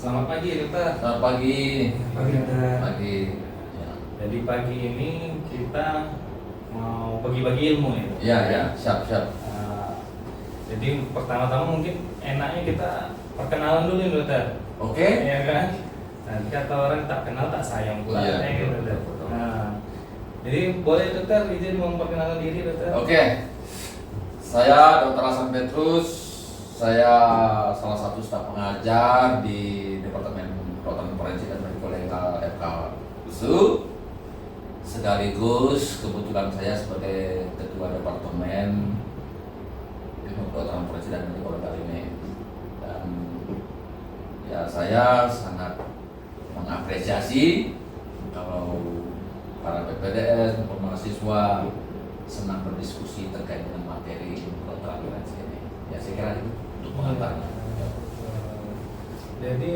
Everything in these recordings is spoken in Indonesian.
Selamat pagi dokter. Selamat pagi. Pagi dokter. Pagi. Ya. Jadi pagi ini kita mau bagi-bagi ilmu ya. Ya, ya, siap. Jadi pertama-tama mungkin enaknya kita perkenalan dulu nih dokter. Oke. Iya kan? Nanti kata orang tak kenal tak sayang pula. Iya, Gitu, dokter. betul. Nah, jadi boleh dokter izin memperkenalkan diri dokter. Oke. Saya Dr. Hasan Petrus. Saya salah satu staf pengajar di Departemen Kedokteran Forensik dan Mediko Legal FK USU. Sekaligus kebetulan saya sebagai Ketua Departemen Ilmu Kedokteran Forensik dan Mediko Legal ini. Dan ya saya sangat mengapresiasi kalau para PPDS maupun mahasiswa senang berdiskusi terkait dengan materi ilmu kedokteran forensik ini. Ya saya kira itu untuk pengantarnya. Jadi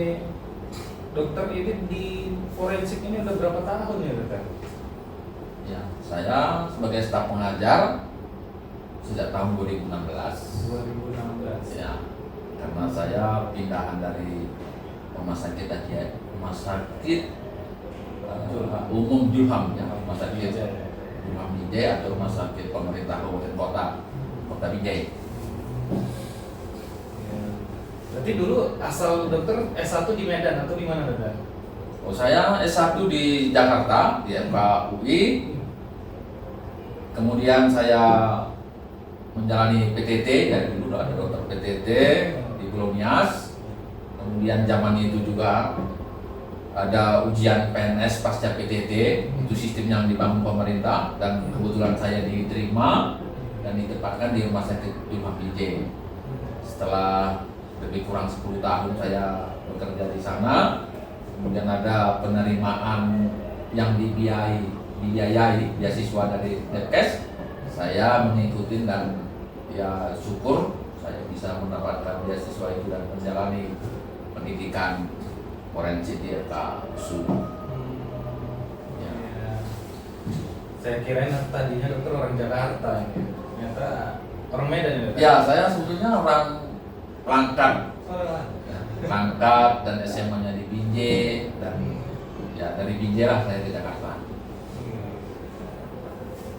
dokter ini di forensik ini udah berapa tahun ya dokter? Ya, saya sebagai staf pengajar sejak tahun 2016. 2016. Ya, karena saya pindahan dari rumah sakit aja, rumah sakit umum Julham ya, rumah sakit Julham Bijay atau rumah sakit pemerintah kabupaten kota Bijay. Berarti dulu asal dokter S1 di Medan atau di mana dokter? Oh, saya S1 di Jakarta di FK UI. Kemudian saya menjalani PTT, dari dulu ada dokter PTT di Pulau Nias. Kemudian zaman itu juga ada ujian PNS pasca PTT, itu sistem yang dibangun pemerintah, dan kebetulan saya diterima dan ditempatkan di rumah sakit Julham Bijay. Setelah lebih kurang 10 tahun saya bekerja di sana, kemudian ada penerimaan yang dibiayai beasiswa dari Depkes. Saya mengikuti dan ya syukur saya bisa mendapatkan beasiswa itu dan menjalani pendidikan forensik di FK USU. Ya. Saya kirain tadinya dokter orang Jakarta ini, ternyata orang Medan ya dokter? Ya, saya sebetulnya orang Langkat. Langkat dan SMA-nya di Binjai, dan ya dari Binjai lah saya ke Jakarta.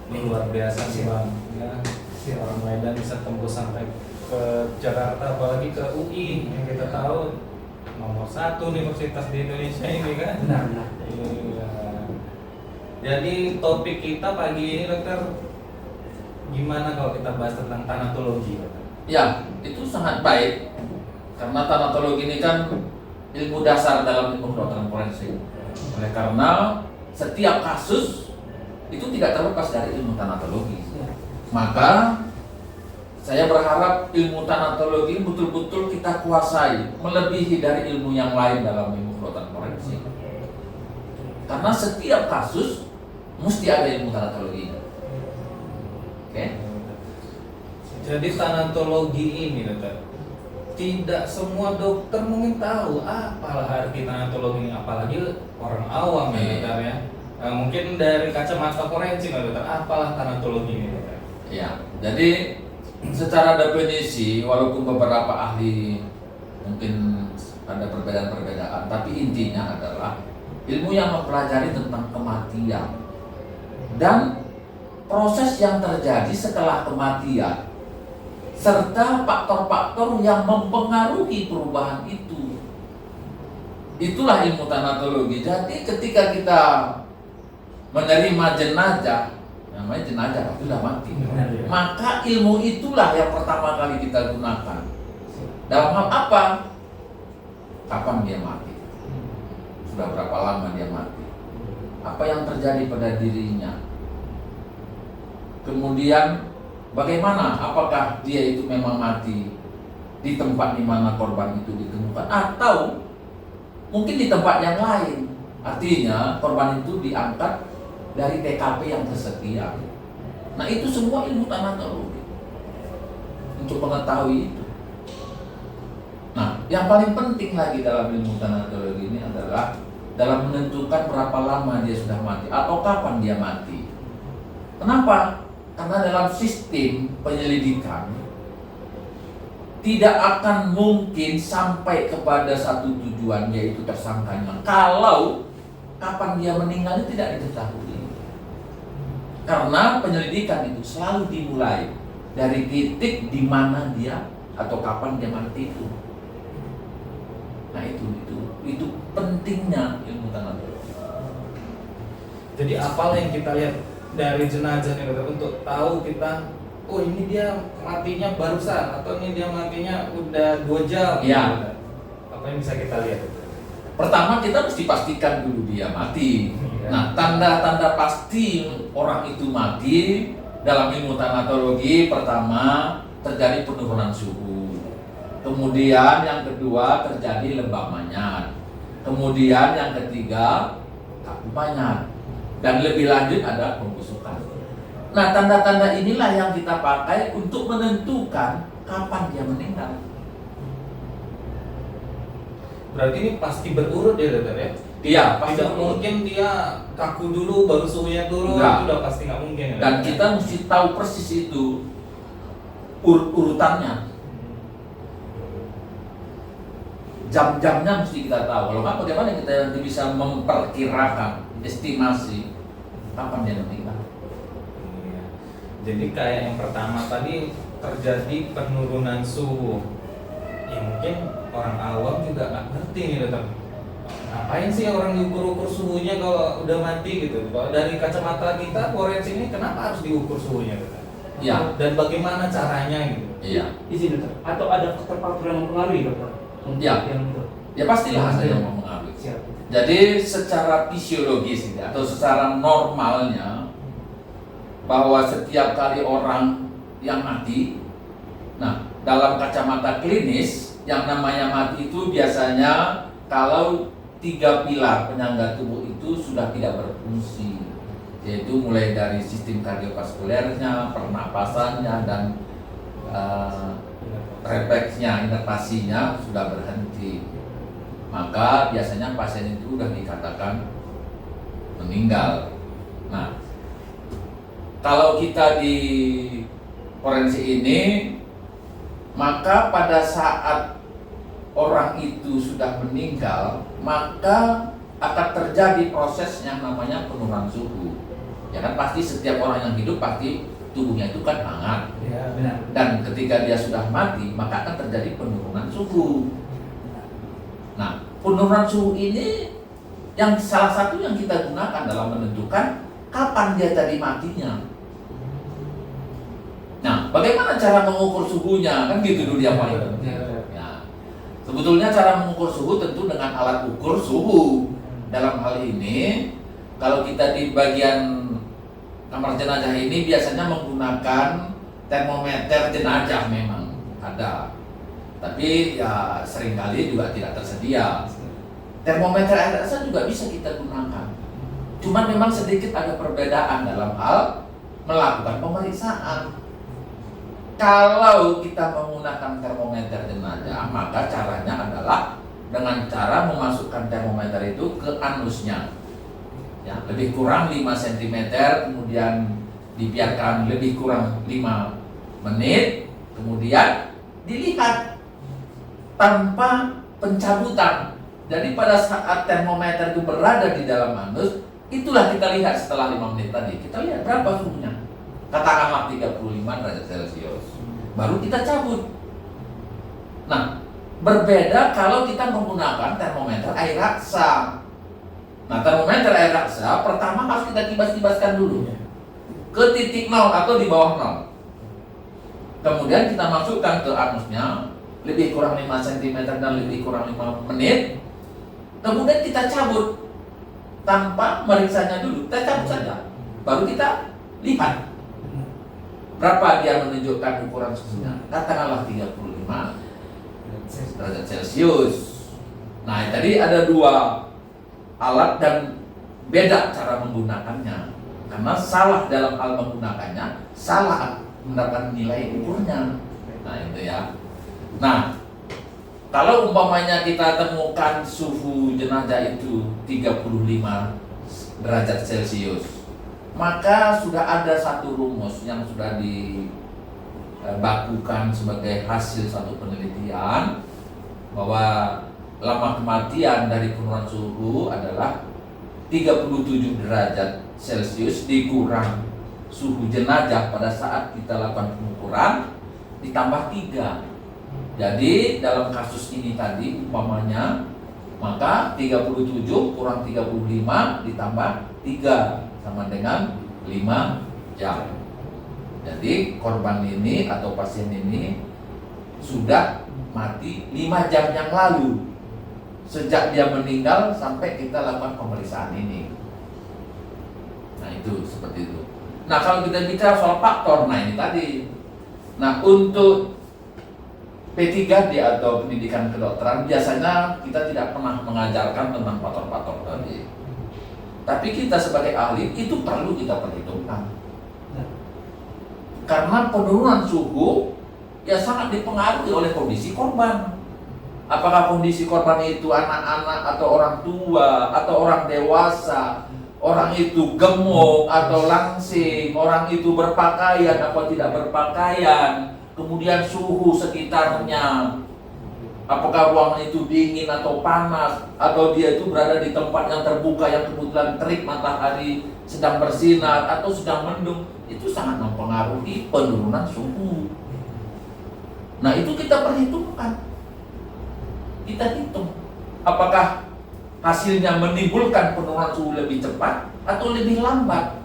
Ini luar biasa sih bang, ya, orang Medan bisa tembus sampai ke Jakarta, apalagi ke UI yang kita tahu nomor 1 universitas di Indonesia ini kan. Benar. Iya. Jadi topik kita pagi ini dokter, gimana kalau kita bahas tentang tanatologi dokter? Ya, itu sangat baik karena tanatologi ini kan ilmu dasar dalam ilmu kedokteran forensik. Oleh karena setiap kasus itu tidak terlepas dari ilmu tanatologi. Maka saya berharap ilmu tanatologi betul-betul kita kuasai, melebihi dari ilmu yang lain dalam ilmu kedokteran forensik. Karena setiap kasus mesti ada ilmu tanatologi. Oke? Jadi tanatologi ini dokter, tidak semua dokter mungkin tahu apalah arti tanatologi ini, apalagi orang awam ya dokter ya. Mungkin dari kacamata forensik dokter, apalah tanatologi ini dokter? Ya, jadi secara definisi walaupun beberapa ahli mungkin ada perbedaan-perbedaan, tapi intinya adalah ilmu yang mempelajari tentang kematian dan proses yang terjadi setelah kematian, serta faktor-faktor yang mempengaruhi perubahan itu. Itulah ilmu tanatologi. Jadi ketika kita menerima jenazah, namanya jenazah tapi sudah mati, maka ilmu itulah yang pertama kali kita gunakan. Dalam hal apa? Kapan dia mati? Sudah berapa lama dia mati? Apa yang terjadi pada dirinya? Kemudian bagaimana? Apakah dia itu memang mati di tempat di mana korban itu ditemukan, atau mungkin di tempat yang lain? Artinya korban itu diangkat dari TKP yang tersedia. Nah, itu semua ilmu tanatologi untuk mengetahui itu. Nah, yang paling penting lagi dalam ilmu tanatologi ini adalah dalam menentukan berapa lama dia sudah mati atau kapan dia mati. Kenapa? Karena dalam sistem penyelidikan tidak akan mungkin sampai kepada satu tujuan, yaitu tersangkanya, kalau kapan dia meninggal tidak diketahui. Karena penyelidikan itu selalu dimulai dari titik di mana dia atau kapan dia mati itu. Nah itu pentingnya ilmu tanatologi. Jadi apalah yang kita lihat dari jenazah nih dokter untuk tahu kita, oh ini dia matinya barusan atau ini dia matinya udah 2 jam. Iya. Gitu. Apa yang bisa kita lihat? Pertama kita mesti pastikan dulu dia mati. Iya. Nah, tanda-tanda pasti orang itu mati dalam ilmu tanatologi, pertama terjadi penurunan suhu. Kemudian yang kedua terjadi lembab manyat. Kemudian yang ketiga kaku manyat. Dan lebih lanjut ada pembusukan. Nah, tanda-tanda inilah yang kita pakai untuk menentukan kapan dia meninggal. Berarti ini pasti berurut ya dokter ya? Iya, pasti Tidak berurut. mungkin dia kaku dulu baru suhunya turun, Enggak. itu udah pasti nggak mungkin ya. Dan kita mesti tahu persis itu urutannya. Jam-jamnya mesti kita tahu. Kalau nggak, bagaimana kita nanti bisa memperkirakan estimasi kapan dia meninggal? Iya. Jadi kayak yang pertama tadi terjadi penurunan suhu. Ya mungkin orang awam juga nggak ngerti nih dokter. Ngapain sih orang diukur-ukur suhunya kalau udah mati gitu? Kalau dari kacamata kita forensik ini kenapa harus diukur suhunya dokter? Iya. Dan bagaimana caranya gitu? Iya. Izin dokter. Atau ada faktor yang mempengaruhi dokter? Untuk Iya. Yang itu. Ya pastilah ada yang mempengaruhi. Siap. Jadi secara fisiologis atau secara normalnya bahwa setiap kali orang yang mati, nah dalam kacamata klinis yang namanya mati itu biasanya kalau 3 pilar penyangga tubuh itu sudah tidak berfungsi, yaitu mulai dari sistem kardiovaskulernya, pernapasannya, dan refleksnya, inervasinya sudah berhenti. Maka biasanya pasien itu sudah dikatakan meninggal. Nah, kalau kita di forensik ini, maka pada saat orang itu sudah meninggal, maka akan terjadi proses yang namanya penurunan suhu. Ya kan, pasti setiap orang yang hidup pasti tubuhnya itu kan hangat. Ya Benar. Dan ketika dia sudah mati, maka akan terjadi penurunan suhu. Nah, penurunan suhu ini yang salah satu yang kita gunakan dalam menentukan kapan dia tadi matinya. Nah, bagaimana cara mengukur suhunya? Kan gitu dulu yang paling penting. Ya. Sebetulnya cara mengukur suhu tentu dengan alat ukur suhu. Dalam hal ini, kalau kita di bagian kamar jenazah ini biasanya menggunakan termometer jenazah, memang ada. Tapi ya seringkali juga tidak tersedia. Termometer air rasa juga bisa kita gunakan. Cuman memang sedikit ada perbedaan dalam hal melakukan pemeriksaan. Kalau kita menggunakan termometer jenazah, maka caranya adalah dengan cara memasukkan termometer itu ke anusnya. Ya, lebih kurang 5 cm, kemudian dibiarkan lebih kurang 5 menit, kemudian dilihat tanpa pencabutan. Jadi pada saat termometer itu berada di dalam anus, itulah kita lihat setelah 5 menit tadi. Kita lihat berapa suhunya. Katakanlah 35 derajat Celcius. Baru kita cabut. Nah, berbeda kalau kita menggunakan termometer air raksa. Nah, termometer air raksa pertama harus kita kibas-kibaskan dulu ke titik 0 atau di bawah 0. Kemudian kita masukkan ke anusnya lebih kurang 5 cm dan lebih kurang 5 menit. Kemudian kita cabut tanpa meriksanya dulu. Kita cabut saja. Baru kita lihat berapa dia menunjukkan ukuran suhunya. Katakanlah 35 derajat Celcius. Nah, tadi ada 2 alat dan beda cara menggunakannya. Karena salah dalam hal menggunakannya, salah mendapatkan nilai ukurnya. Nah, itu ya. Nah, kalau umpamanya kita temukan suhu jenazah itu 35 derajat Celcius, maka sudah ada satu rumus yang sudah bakukan sebagai hasil satu penelitian bahwa lama kematian dari penurunan suhu adalah 37 derajat Celcius dikurang suhu jenazah pada saat kita lakukan pengukuran ditambah 3. Jadi dalam kasus ini tadi umpamanya maka 37 kurang 35 ditambah 3 sama dengan 5 jam. Jadi korban ini atau pasien ini sudah mati 5 jam yang lalu sejak dia meninggal sampai kita lakukan pemeriksaan ini. Nah itu seperti itu. Nah kalau kita bicara soal faktor, nah ini tadi. Nah untuk P3D atau pendidikan kedokteran biasanya kita tidak pernah mengajarkan tentang faktor-faktor tadi. Tapi kita sebagai ahli itu perlu kita perhitungkan. Karena penurunan suhu ya sangat dipengaruhi oleh kondisi korban. Apakah kondisi korban itu anak-anak atau orang tua atau orang dewasa, orang itu gemuk atau langsing, orang itu berpakaian atau tidak berpakaian, kemudian suhu sekitarnya, apakah ruangan itu dingin atau panas, atau dia itu berada di tempat yang terbuka yang kebetulan terik matahari sedang bersinar atau sedang mendung, itu sangat mempengaruhi penurunan suhu. Nah itu kita perhitungkan, kita hitung apakah hasilnya menimbulkan penurunan suhu lebih cepat atau lebih lambat.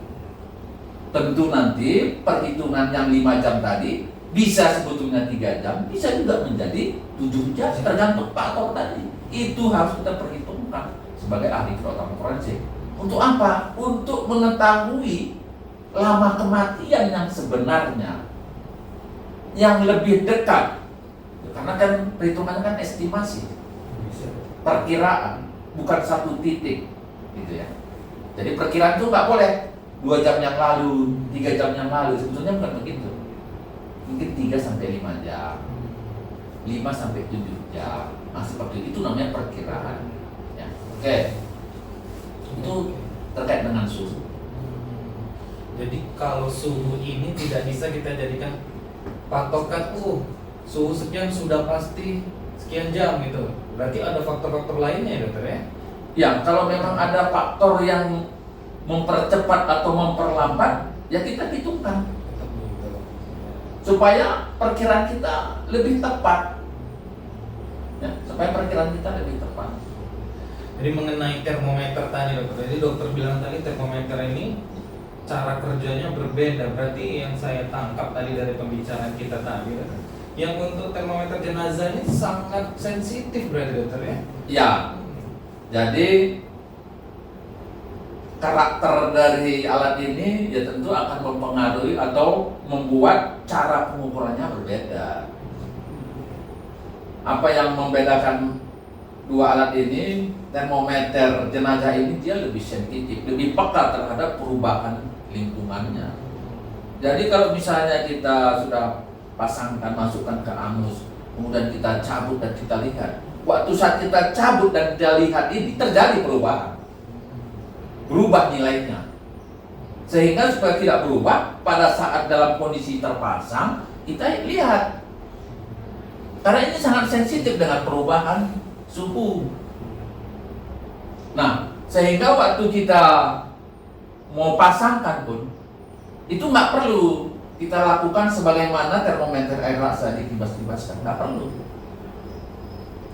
Tentu nanti perhitungan yang 5 jam tadi bisa sebetulnya 3 jam, bisa juga menjadi 7 jam, tergantung faktor tadi. Itu harus kita perhitungkan sebagai ahli kedokteran forensik. Untuk apa? Untuk mengetahui lama kematian yang sebenarnya, yang lebih dekat. Karena kan perhitungannya kan estimasi, perkiraan, bukan satu titik, gitu ya. Jadi perkiraan itu nggak boleh 2 jam yang lalu, 3 jam yang lalu, sebetulnya bukan begitu. Mungkin 3 sampai 5 jam, 5 sampai 7 jam, nah seperti itu namanya perkiraan. Ya. Oke, itu terkait dengan suhu. Jadi kalau suhu ini tidak bisa kita jadikan patokan, suhu sekian sudah pasti sekian jam gitu. Berarti ada faktor-faktor lainnya ya dokter ya? Ya, kalau memang ada faktor yang mempercepat atau memperlambat, ya kita hitungkan supaya perkiraan kita lebih tepat. Ya, supaya perkiraan kita lebih tepat. Jadi mengenai termometer tadi dokter, jadi dokter bilang tadi termometer ini cara kerjanya berbeda. Berarti yang saya tangkap tadi dari pembicaraan kita tadi, dokter, yang untuk termometer jenazah ini sangat sensitif berarti dokter ya? Ya, jadi karakter dari alat ini ya tentu akan mempengaruhi atau membuat cara pengukurannya berbeda. Apa yang membedakan dua alat ini, termometer jenazah ini dia lebih sensitif, lebih peka terhadap perubahan lingkungannya. Jadi kalau misalnya kita sudah pasangkan, masukkan ke anus, kemudian kita cabut dan kita lihat, waktu saat kita cabut dan kita lihat ini terjadi perubahan, berubah nilainya, sehingga supaya tidak berubah pada saat dalam kondisi terpasang kita lihat, karena ini sangat sensitif dengan perubahan suhu. Nah, sehingga waktu kita mau pasangkan pun itu nggak perlu kita lakukan sebagaimana termometer air raksa dikibas-kibaskan, nggak perlu.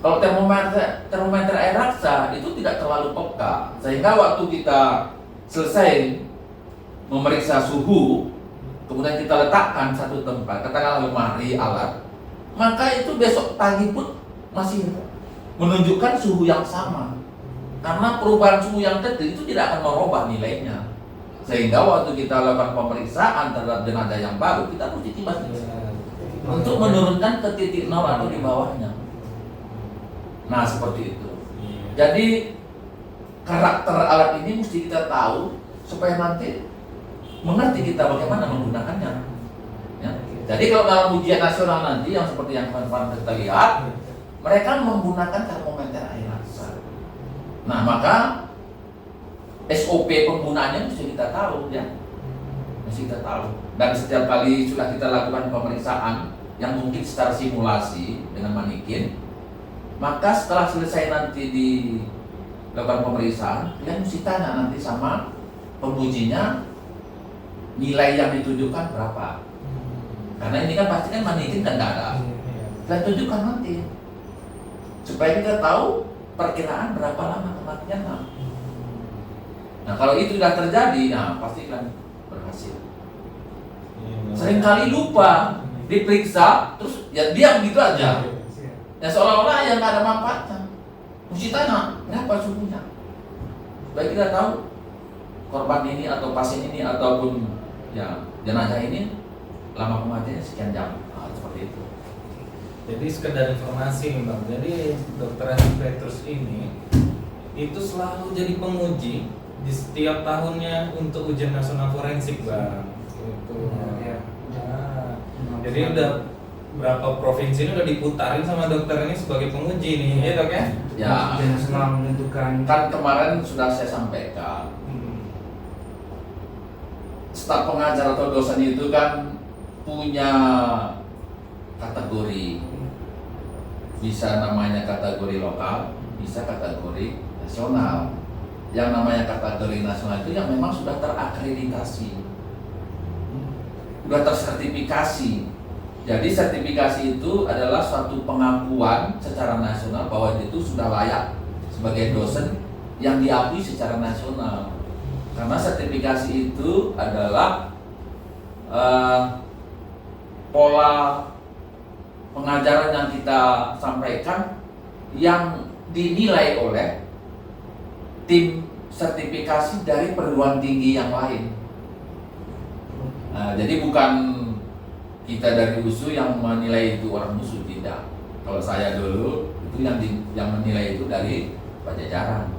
Kalau termometer air raksa itu tidak terlalu peka, sehingga waktu kita selesai memeriksa suhu, kemudian kita letakkan satu tempat, katakanlah lemari alat, maka itu besok pagi pun masih menunjukkan suhu yang sama, karena perubahan suhu yang terjadi itu tidak akan merubah nilainya. Sehingga waktu kita lakukan pemeriksaan terhadap jenazah yang baru, kita mesti kibas-kibas untuk menurunkan ke titik nol atau di bawahnya. Nah seperti itu. Jadi karakter alat ini mesti kita tahu supaya nanti mengerti kita bagaimana menggunakannya. Ya. Jadi kalau dalam ujian nasional nanti yang seperti yang teman-teman kita lihat, mereka menggunakan termometer air raksa. Nah maka SOP penggunaannya mesti kita tahu, ya, mesti kita tahu. Dan setiap kali sudah kita lakukan pemeriksaan yang mungkin secara simulasi dengan manikin, maka setelah selesai nanti dilakukan pemeriksaan, kalian mesti tanya nanti sama pengujinya nilai yang ditujukan berapa. Karena ini kan pasti kan manikin dan nggak ada. Kalian tunjukkan nanti supaya kita tahu perkiraan berapa lama kematian. Nah kalau itu sudah terjadi, nah pasti kan berhasil. Seringkali lupa diperiksa terus ya diam gitu aja. Ya seolah-olah yang nggak ada manfaatnya. Mesti tanya berapa suhunya supaya kita tahu korban ini atau pasien ini ataupun ya jenazah ini lama kematiannya sekian jam. Nah, seperti itu. Jadi sekedar informasi nih Bang. Jadi Dokter Andi Petrus ini itu selalu jadi penguji di setiap tahunnya untuk ujian nasional forensik Bang. Itu. Ya. Nah, jadi udah berapa provinsi ini udah diputarin sama dokter ini sebagai penguji nih, ya Dok ya? Ya. Jangan senang menentukan. Kan kemarin sudah saya sampaikan, staf pengajar atau dosen itu kan punya kategori, bisa namanya kategori lokal, bisa kategori nasional. Yang namanya kategori nasional itu yang memang sudah terakreditasi, sudah tersertifikasi. Jadi sertifikasi itu adalah suatu pengakuan secara nasional bahwa itu sudah layak sebagai dosen yang diakui secara nasional. Karena sertifikasi itu adalah pola pengajaran yang kita sampaikan yang dinilai oleh tim sertifikasi dari perguruan tinggi yang lain. Nah, jadi bukan kita dari USU yang menilai itu orang USU, tidak. Kalau saya dulu itu yang menilai itu dari Pajajaran.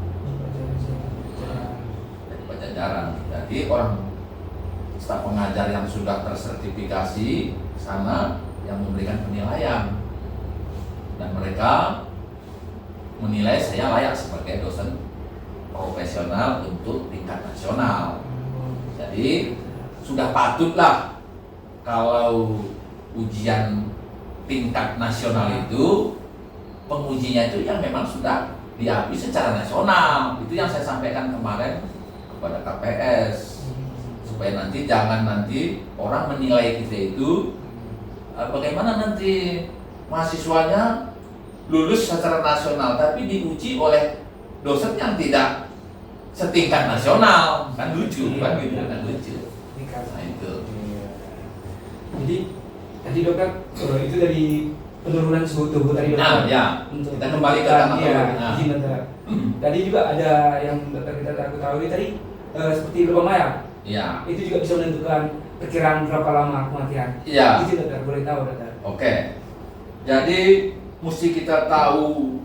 Dari Pajajaran. Jadi orang staf pengajar yang sudah tersertifikasi sana yang memberikan penilaian, dan mereka menilai saya layak sebagai dosen profesional untuk tingkat nasional. Jadi sudah patutlah kalau ujian tingkat nasional itu pengujinya itu yang memang sudah diakui secara nasional. Itu yang saya sampaikan kemarin kepada KPS, supaya jangan nanti orang menilai kita itu bagaimana nanti mahasiswanya lulus secara nasional tapi diuji oleh dosen yang tidak setingkat nasional, kan lucu kan gitu, kan lucu. Nah itu. Jadi tadi dokter itu dari penurunan suhu tubuh tadi dokter. Nah ya, Untuk kita kembali ke tanah ya, nah. izin dokter. Tadi juga ada yang dokter kita ketahui tadi seperti lebam mayat. Ya. Itu juga bisa menentukan perkiraan berapa lama kematian. Ya. Izin dokter, boleh tahu dokter. Oke. Jadi mesti kita tahu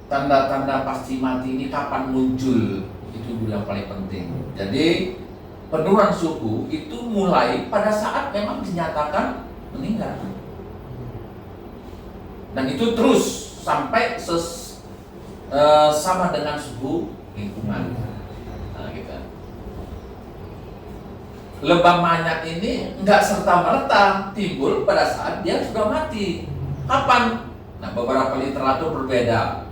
tanda-tanda pasti mati ini kapan muncul. Itu dulu yang paling penting. Jadi penurunan suhu itu mulai pada saat memang dinyatakan meninggal, dan itu terus sampai sama dengan suhu lingkungan. Nah, gitu. Lebam mayat ini enggak serta-merta timbul pada saat dia sudah mati. Kapan? Nah, beberapa literatur berbeda,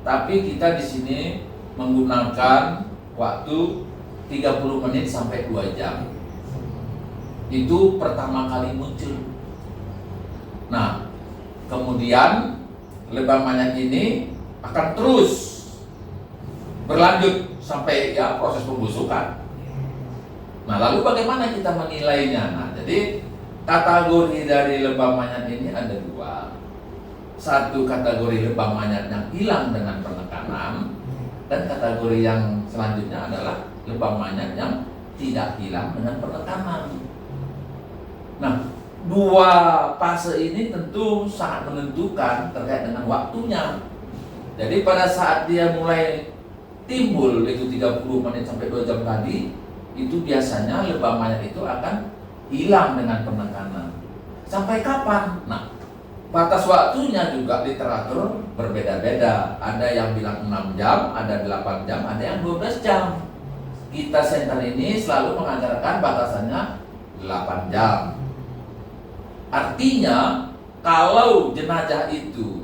tapi kita di sini menggunakan waktu 30 menit sampai 2 jam. Itu pertama kali muncul. Nah, kemudian lebam mayat ini akan terus berlanjut sampai ya proses pembusukan. Nah, lalu bagaimana kita menilainya? Nah, jadi kategori dari lebam mayat ini ada 2. Satu kategori lebam mayat yang hilang dengan penekanan, dan kategori yang selanjutnya adalah lebam mayat yang tidak hilang dengan penekanan. Nah, 2 fase ini tentu sangat menentukan terkait dengan waktunya. Jadi pada saat dia mulai timbul itu 30 menit sampai 2 jam tadi, itu biasanya lebam mayat itu akan hilang dengan penekanan. Sampai kapan? Nah, batas waktunya juga literatur berbeda-beda. Ada yang bilang 6 jam, ada 8 jam, ada yang 12 jam. Kita center ini selalu mengajarkan batasannya 8 jam. Artinya kalau jenazah itu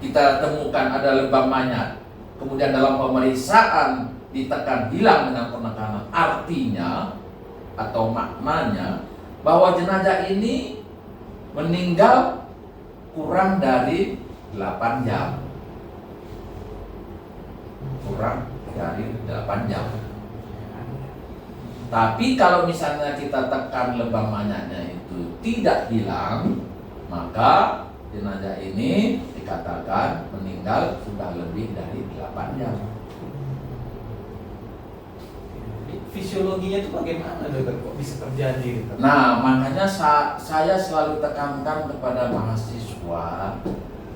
kita temukan ada lebam mayat, kemudian dalam pemeriksaan ditekan hilang dengan penekanan, artinya atau maknanya bahwa jenazah ini meninggal kurang dari 8 jam. Kurang dari 8 jam. Tapi kalau misalnya kita tekan lebam mayatnya itu tidak hilang, maka jenazah ini dikatakan meninggal sudah lebih dari 8 jam. Fisiologinya itu bagaimana dokter, kok bisa terjadi gitu? Nah, makanya saya selalu tekankan kepada mahasiswa,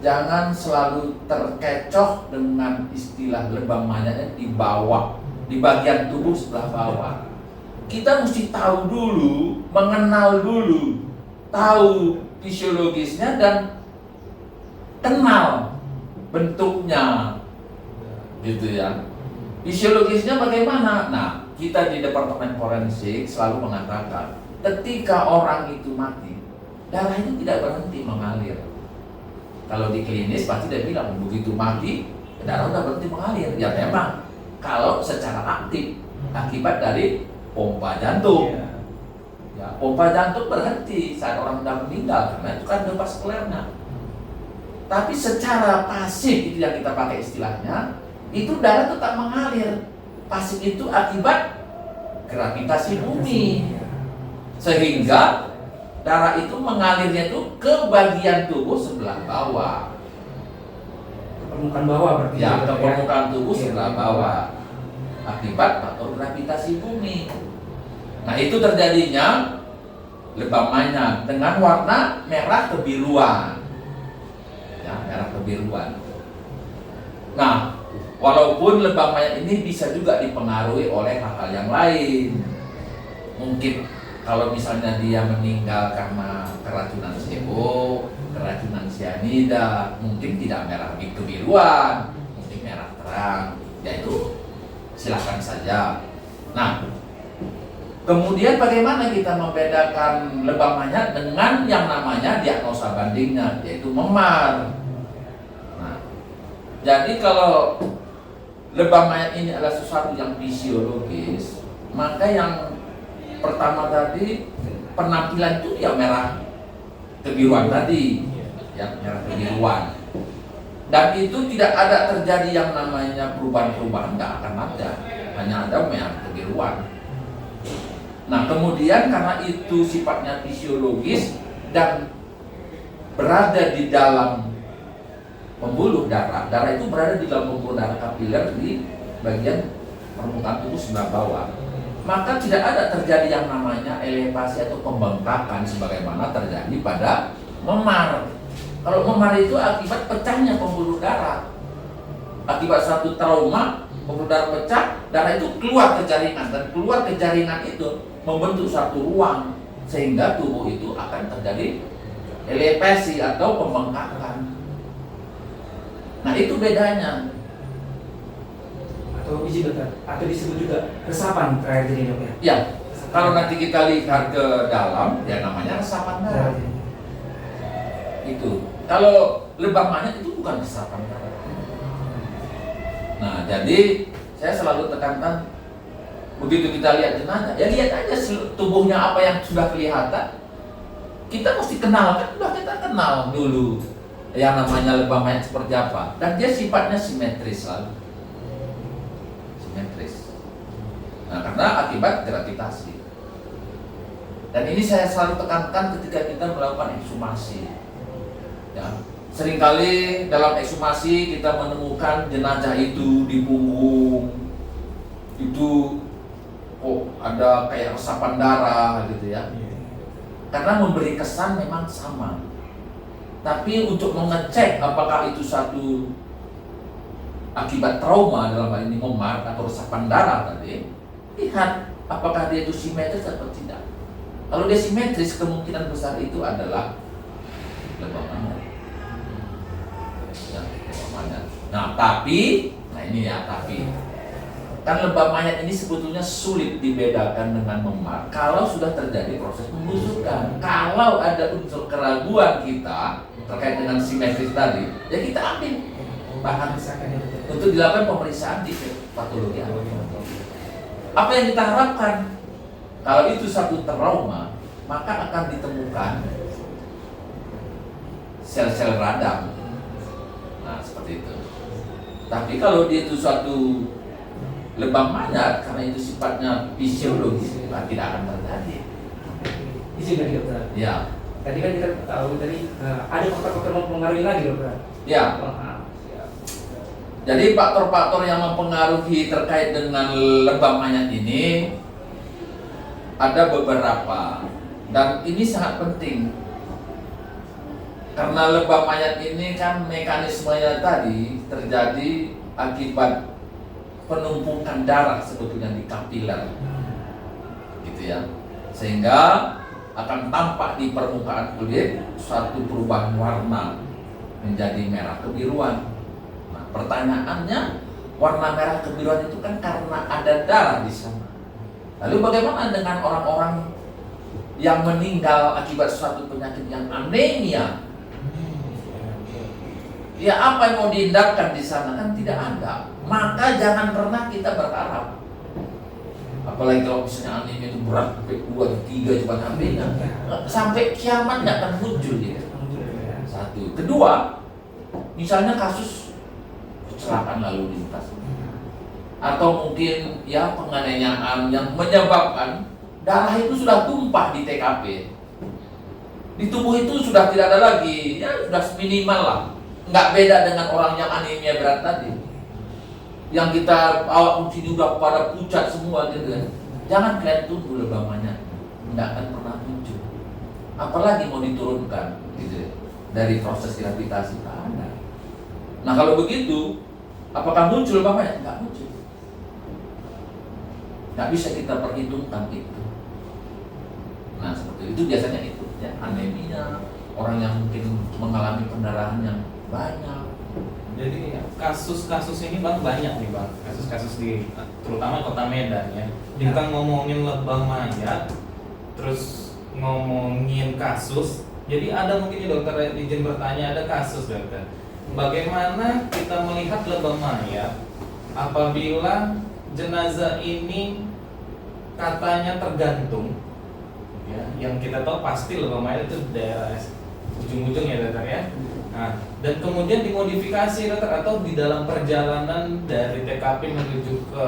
jangan selalu terkecoh dengan istilah lebam mayatnya di bawah, di bagian tubuh sebelah bawah. Kita mesti tahu dulu, mengenal dulu, tahu fisiologisnya dan kenal bentuknya, gitu ya. Fisiologisnya bagaimana? Nah, kita di Departemen Forensik selalu mengatakan, ketika orang itu mati, darah itu tidak berhenti mengalir. Kalau di klinis pasti dia bilang, begitu mati, darah sudah berhenti mengalir. Ya memang, kalau secara aktif, akibat dari pompa jantung. Ya, pompa jantung berhenti saat orang sudah meninggal, karena itu kan depas sklernya. Tapi secara pasif, itu yang kita pakai istilahnya, itu darah tetap mengalir. Pasif itu akibat gravitasi bumi, sehingga darah itu mengalirnya itu ke bagian tubuh sebelah bawah, Ke permukaan bawah berarti. ya, ke permukaan tubuh Iya. sebelah bawah, akibat faktor gravitasi bumi. Nah, itu terjadinya lebam mayat dengan warna merah kebiruan, ya, merah kebiruan. Nah, walaupun lebam mayat ini bisa juga dipengaruhi oleh hal-hal yang lain. Mungkin kalau misalnya dia meninggal karena keracunan CO, keracunan cyanida, mungkin tidak merah kebiruan, mungkin merah terang. Ya itu silakan saja. Nah, kemudian bagaimana kita membedakan lebam mayat dengan yang namanya diagnosa bandingnya, yaitu memar. Nah, jadi kalau lebam mayat ini adalah sesuatu yang fisiologis, maka yang pertama tadi penampilan itu ya merah kebiruan tadi, yang merah kebiruan. Dan itu tidak ada terjadi yang namanya perubahan-perubahan, nggak akan ada, hanya ada merah kebiruan. Nah, kemudian karena itu sifatnya fisiologis dan berada di dalam pembuluh darah, darah itu berada di dalam pembuluh darah kapiler di bagian permukaan tubuh sebelah bawah, maka tidak ada terjadi yang namanya elevasi atau pembengkakan sebagaimana terjadi pada memar. Kalau memar itu akibat pecahnya pembuluh darah, akibat suatu trauma pembuluh darah pecah, darah itu keluar ke jaringan, dan keluar ke jaringan itu membentuk satu ruang, sehingga tubuh itu akan terjadi elevasi atau pembengkakan. Nah, itu bedanya. Atau izin dokter, atau disebut juga resapan terakhir jadi dok ya. Ya, kalau nanti kita lihat ke dalam, ya namanya resapan darah. Itu. Kalau lebam mayat itu bukan resapan darah. Nah, jadi saya selalu tekankan, begitu kita lihat jenazah, ya lihat aja tubuhnya apa yang sudah kelihatan. Kita mesti kenal, kan sudah kita kenal dulu yang namanya lebam mayat seperti apa, dan dia sifatnya simetris selalu. Simetris. Nah, karena akibat gravitasi. Dan ini saya selalu tekankan ketika kita melakukan ekshumasi. Ya, seringkali dalam ekshumasi kita menemukan jenazah itu di punggung, itu ada kayak resapan darah gitu ya. Karena memberi kesan memang sama. Tapi untuk mengecek apakah itu satu akibat trauma, dalam hal ini memar atau resapan darah tadi, lihat apakah dia itu simetris atau tidak. Kalau dia simetris, kemungkinan besar itu adalah lebam mayat. Ya, lebam mayat. Nah, tapi, nah ini ya, Kan lebam mayat ini sebetulnya sulit dibedakan dengan memar kalau sudah terjadi proses pembusukan. Kalau ada unsur keraguan kita terkait dengan simetris tadi, ya kita ambil bahan untuk dilakukan pemeriksaan di patologi anatomi. Apa yang kita harapkan? Kalau itu satu trauma, maka akan ditemukan sel-sel radang. Nah, seperti itu. Tapi kalau dia itu suatu lebam mayat, karena itu sifatnya fisiologis, tidak akan terjadi. Izin lagi dokter. Ya, Tadi kan kita tahu tadi ada faktor-faktor mempengaruhi lagi dokter. ya. Jadi faktor-faktor yang mempengaruhi terkait dengan lebam mayat ini ada beberapa, dan ini sangat penting karena lebam mayat ini kan mekanismenya tadi terjadi akibat penumpukan darah sebetulnya di kapiler, gitu ya, sehingga akan tampak di permukaan kulit suatu perubahan warna menjadi merah kebiruan. Nah, pertanyaannya, warna merah kebiruan itu kan karena ada darah di sana. Lalu bagaimana dengan orang-orang yang meninggal akibat suatu penyakit yang anemia? Ya apa yang mau dihindarkan di sana? Kan tidak ada. Maka jangan pernah kita berharap. Apalagi kalau misalnya anemia itu berat sampai 2, 3 cuma sampainya, sampai kiamat nggak akan muncul dia. Satu. Kedua, misalnya kasus kecelakaan lalu lintas, atau mungkin ya penganiayaan yang menyebabkan darah itu sudah tumpah di TKP, di tubuh itu sudah tidak ada lagi, ya sudah minimal lah, nggak beda dengan orang yang anemia berat tadi, yang kita awak sini udah pada pucat semua gitu kan. Jangan kalian tunggu lebam mayat, nggak akan pernah muncul, apalagi mau diturunkan gitu dari proses gravitasi, nggak ada. Nah kalau begitu, apakah muncul lebam mayat? Nggak muncul. Nggak bisa kita perhitungkan itu. Nah seperti itu biasanya itu ya, anemia, orang yang mungkin mengalami pendarahan yang banyak. Jadi kasus-kasus ini bang banyak nih bang, kasus-kasus di terutama kota Medan ya. Kita ngomongin lebam mayat, terus ngomongin kasus. Jadi ada mungkin nih dokter izin bertanya, ada kasus dokter. Bagaimana kita melihat lebam mayat apabila jenazah ini katanya tergantung? Ya, yang kita tahu pasti lebam mayat itu daerah ujung-ujung ya dokter ya. Nah, dan kemudian dimodifikasi dokter, atau di dalam perjalanan dari TKP menuju ke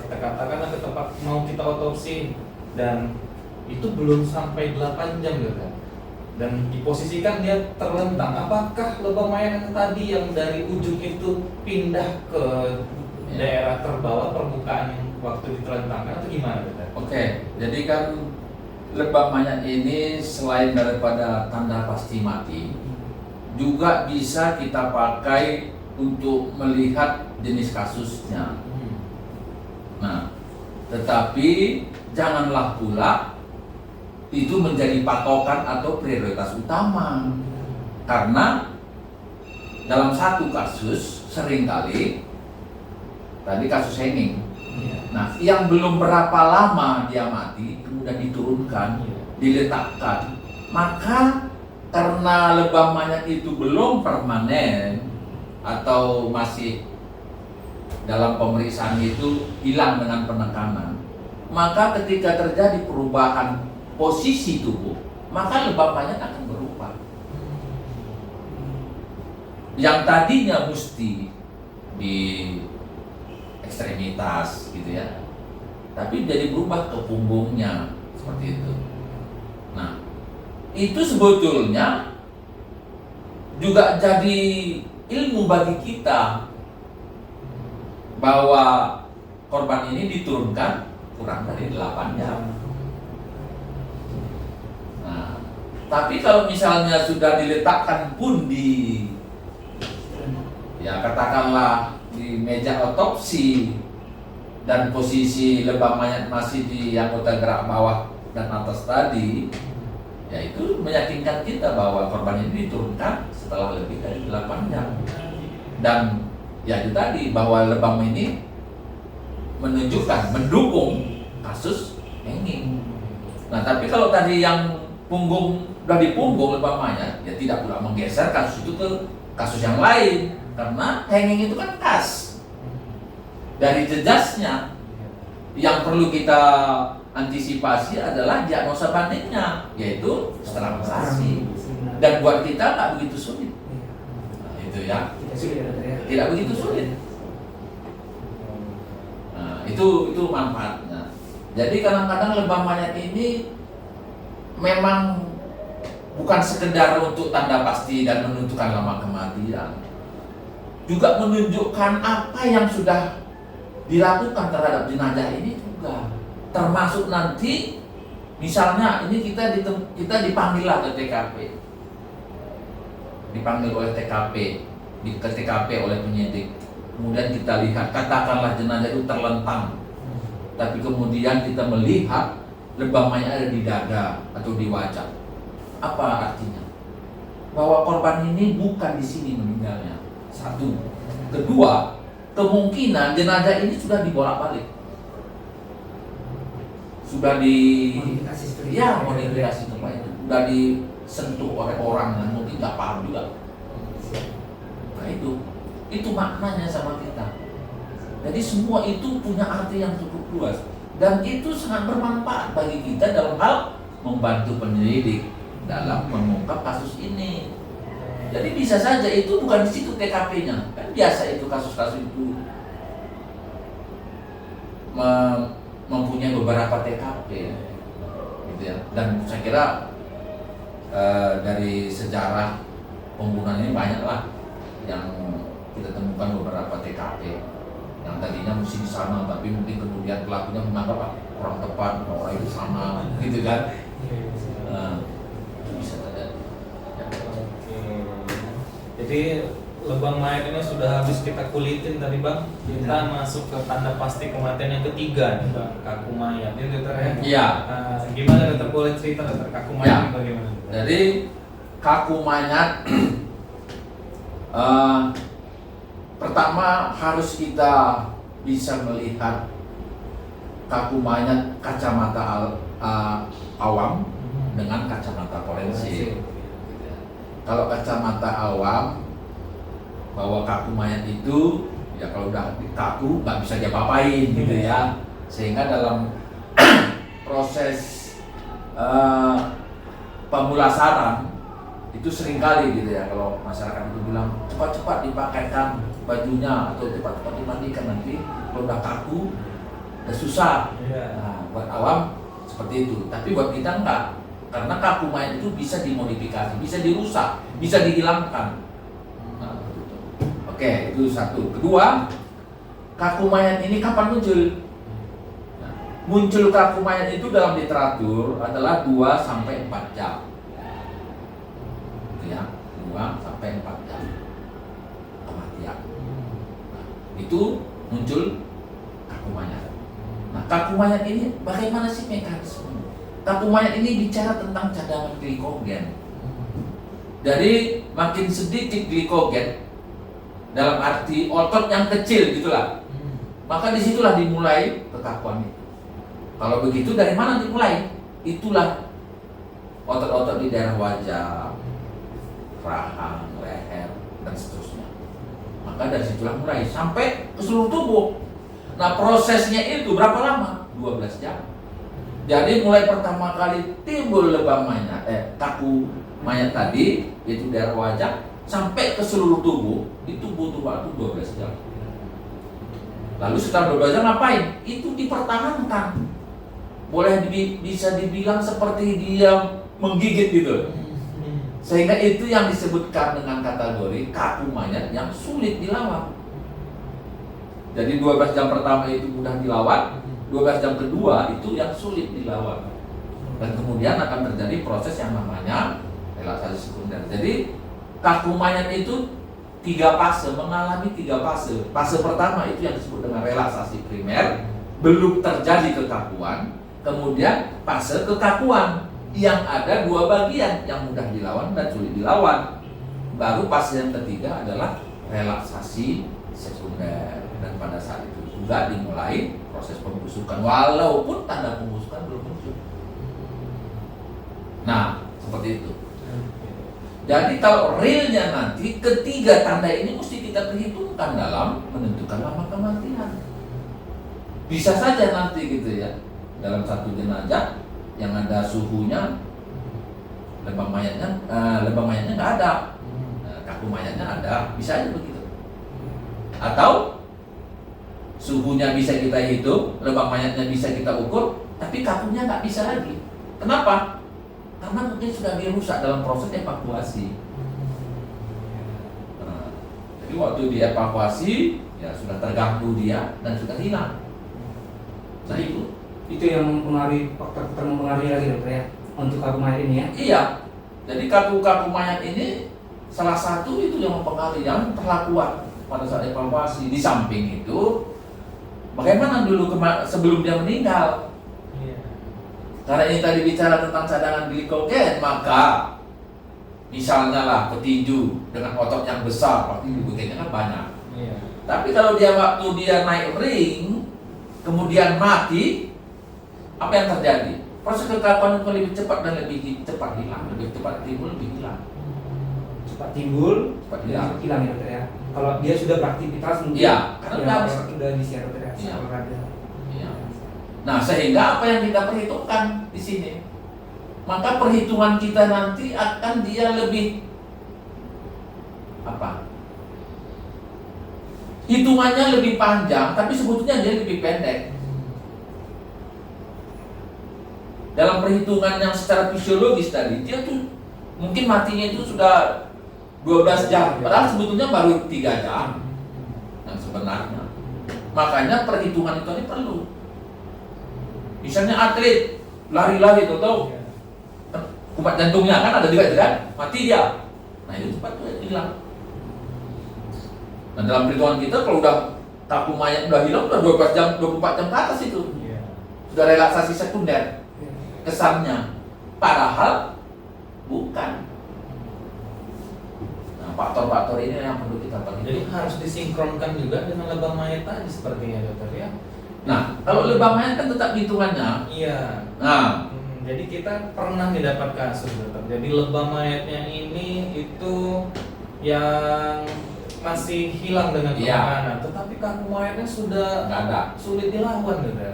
kita katakan ke tempat mau kita otopsi, dan itu belum sampai 8 jam dokter, dan diposisikan dia terlentang. Apakah lebam mayat yang tadi yang dari ujung itu pindah ke daerah terbawah permukaan yang waktu ditelentangkan atau gimana dokter? Oke, jadi kan lebam mayat ini selain daripada tanda pasti mati, juga bisa kita pakai untuk melihat jenis kasusnya. Nah, tetapi janganlah pula itu menjadi patokan atau prioritas utama, karena dalam satu kasus seringkali tadi kasus Henning. Nah, yang belum berapa lama dia mati kemudian diturunkan, diletakkan, maka karena lebam mayat itu belum permanen atau masih dalam pemeriksaan itu hilang dengan penekanan, maka ketika terjadi perubahan posisi tubuh, maka lebam mayat akan berubah. Yang tadinya mesti di ekstremitas gitu ya, tapi jadi berubah ke punggungnya seperti itu. Nah, itu sebetulnya juga jadi ilmu bagi kita bahwa korban ini diturunkan kurang dari 8 jam. Nah, tapi kalau misalnya sudah diletakkan pun di, ya katakanlah di meja otopsi, dan posisi lebam mayat masih di anggota gerak bawah dan atas tadi, ya itu meyakinkan kita bahwa korban ini diturunkan setelah lebih dari 8 jam. Dan ya itu tadi, bahwa lebam ini menunjukkan, mendukung kasus hanging. Nah, tapi kalau tadi yang punggung udah di punggung umpamanya, ya tidak pula menggeser kasus itu ke kasus yang lain, karena hanging itu kan khas dari jejasnya. Yang perlu kita antisipasi adalah diagnosa bandingnya, yaitu strangulasi. Dan buat kita nggak begitu sulit. Nah, itu ya. Tidak sulit ya dokter ya. Tidak begitu sulit. Nah, itu manfaatnya. Jadi kadang-kadang lebam mayat ini memang bukan sekedar untuk tanda pasti dan menentukan lama kematian, juga menunjukkan apa yang sudah dilakukan terhadap jenazah ini juga. Termasuk nanti misalnya ini kita dipanggil lah ke TKP, dipanggil oleh TKP, ke TKP oleh penyidik. Kemudian kita lihat, katakanlah jenazah itu terlentang, tapi kemudian kita melihat lebam mayat ada di dada atau di wajah. Apa artinya? Bahwa korban ini bukan di sini meninggalnya. Satu. Kedua, kemungkinan jenazah ini sudah dibolak-balik. Sudah Modifikasi seperti itu. modifikasi tempat itu. Sudah disentuh oleh orang yang mungkin nggak paham juga. Nah itu maknanya sama kita. Jadi semua itu punya arti yang cukup luas. Dan itu sangat bermanfaat bagi kita dalam hal membantu penyelidik dalam mengungkap kasus ini. Jadi bisa saja itu bukan di situ TKP-nya. Kan biasa itu kasus-kasus itu mempunyai beberapa TKP, gitu ya. Dan saya kira dari sejarah pembunuhan ini banyaklah yang kita temukan beberapa TKP yang tadinya mesti di sana, tapi mungkin kemudian pelakunya menganggap orang tepat, orang itu sama, gitu kan. Itu bisa terjadi. Jadi lebam mayat ini sudah habis kita kulitin tadi Bang. Kita masuk ke tanda pasti kematian yang ketiga nih Bang, kaku mayat. Ya dokter ya. Iya. Gimana dokter, boleh cerita dokter kaku mayat ini bagaimana? Jadi kaku mayat pertama harus kita bisa melihat kaku mayat kacamata awam dengan kacamata forensik. Kalau kacamata awam, bahwa kaku mayat itu ya kalau udah kaku nggak bisa diapa-apain gitu ya, sehingga dalam proses pemulasaran itu seringkali gitu ya, kalau masyarakat itu bilang cepat-cepat dipakaikan bajunya atau cepat-cepat dimandikan, nanti kalau udah kaku udah susah. Nah, buat awam seperti itu, tapi buat kita enggak, karena kaku mayat itu bisa dimodifikasi, bisa dirusak, bisa dihilangkan. Nah, oke, itu satu. Kedua, kaku mayat ini kapan muncul? Nah, muncul kaku mayat itu dalam literatur adalah 2 sampai 4 jam. Gitu ya, 2 sampai 4 jam kematian. Nah, itu muncul kaku mayat. Nah, kaku mayat ini bagaimana sih mekanisme? Kaku mayat ini bicara tentang cadangan glikogen. Jadi makin sedikit glikogen dalam arti otot yang kecil gitulah, maka disitulah dimulai kekakuan itu. Kalau begitu dari mana dimulai? Itulah otot-otot di daerah wajah, rahang, leher, dan seterusnya. Maka dari situlah mulai sampai ke seluruh tubuh. Nah, prosesnya itu berapa lama? 12 jam. Jadi mulai pertama kali timbul lebam mayat, kaku mayat tadi, yaitu daerah wajah, sampai ke seluruh tubuh, itu butuh waktu 12 jam. Lalu setelah 12 jam ngapain? Itu dipertahankan. Boleh bisa dibilang seperti dia menggigit gitu. Sehingga itu yang disebutkan dengan kategori kaku mayat yang sulit dilawan. Jadi 12 jam pertama itu mudah dilawan, 12 jam kedua itu yang sulit dilawan. Dan kemudian akan terjadi proses yang namanya relaksasi sekunder. Jadi kaku mayat itu 3 fase, mengalami 3 fase. Fase pertama itu yang disebut dengan relaksasi primer, belum terjadi kekakuan. Kemudian fase kekakuan yang ada 2 bagian, yang mudah dilawan dan sulit dilawan. Baru fase yang ketiga adalah relaksasi sekunder, dan pada saat itu juga dimulai proses pembusukan walaupun tanda pembusukan belum muncul. Nah, seperti itu. Jadi kalau realnya nanti ketiga tanda ini mesti kita perhitungkan dalam menentukan lama kematian. Bisa saja nanti gitu ya, dalam satu jenazah yang ada suhunya, lebam mayatnya nggak ada, kaku mayatnya ada, bisa aja begitu. Atau suhunya bisa kita hitung, lebam mayatnya bisa kita ukur, tapi kakunya nggak bisa lagi. Kenapa? Karena mungkin sudah dirusak dalam proses evakuasi. Nah, jadi waktu dievakuasi ya sudah terganggu dia dan sudah hilang. Nah Itu yang mempengaruhi, faktor mempengaruhi lagi dokter ya untuk kaku mayat ini ya. Iya. Jadi kaku-kaku mayat ini salah satu itu yang mempengaruhi yang perlakuan pada saat evakuasi. Di samping itu bagaimana dulu sebelum dia meninggal. Karena ini tadi bicara tentang cadangan glikogen, maka misalnya lah petinju dengan otot yang besar, pasti glikogennya kan banyak. Iya. Tapi kalau waktu dia naik ring, kemudian mati, apa yang terjadi? Proses kekakuan itu lebih cepat dan lebih cepat hilang, lebih cepat timbul, lebih hilang. Cepat timbul, Cepat dan hilang. cepat hilang ya dokter ya. Kalau dia sudah beraktivitas mungkin Iya, karena udah disiar dokter ya. Iya. Olahraga. Iya. Nah, sehingga apa yang kita perhitungkan di sini? Maka perhitungan kita nanti akan dia lebih apa? Hitungannya lebih panjang, tapi sebetulnya dia lebih pendek. Dalam perhitungan yang secara fisiologis tadi, dia tuh mungkin matinya itu sudah 12 jam, padahal sebetulnya baru 3 jam yang sebenarnya. Makanya perhitungan itu ini perlu. Misalnya atlet lari-lari tahu kumat jantungnya kan ada juga kan, mati dia. Nah itu cepat tuh hilang. Nah dalam perhitungan kita kalau udah kaku mayat udah hilang udah 12 jam, 24 jam ke atas itu. Sudah relaksasi sekunder kesannya. Padahal bukan. Nah faktor-faktor ini yang perlu kita perhatikan. Jadi harus disinkronkan juga dengan lebam mayat tadi sepertinya dokter ya. Nah kalau lebam mayat kan tetap hitungannya. Iya. Nah Jadi kita pernah mendapat kasus dokter. Jadi lebam mayatnya ini itu yang masih hilang dengan Iya. penanganan, tetapi kaku mayatnya sudah nggak ada, sulit dilawan dokter.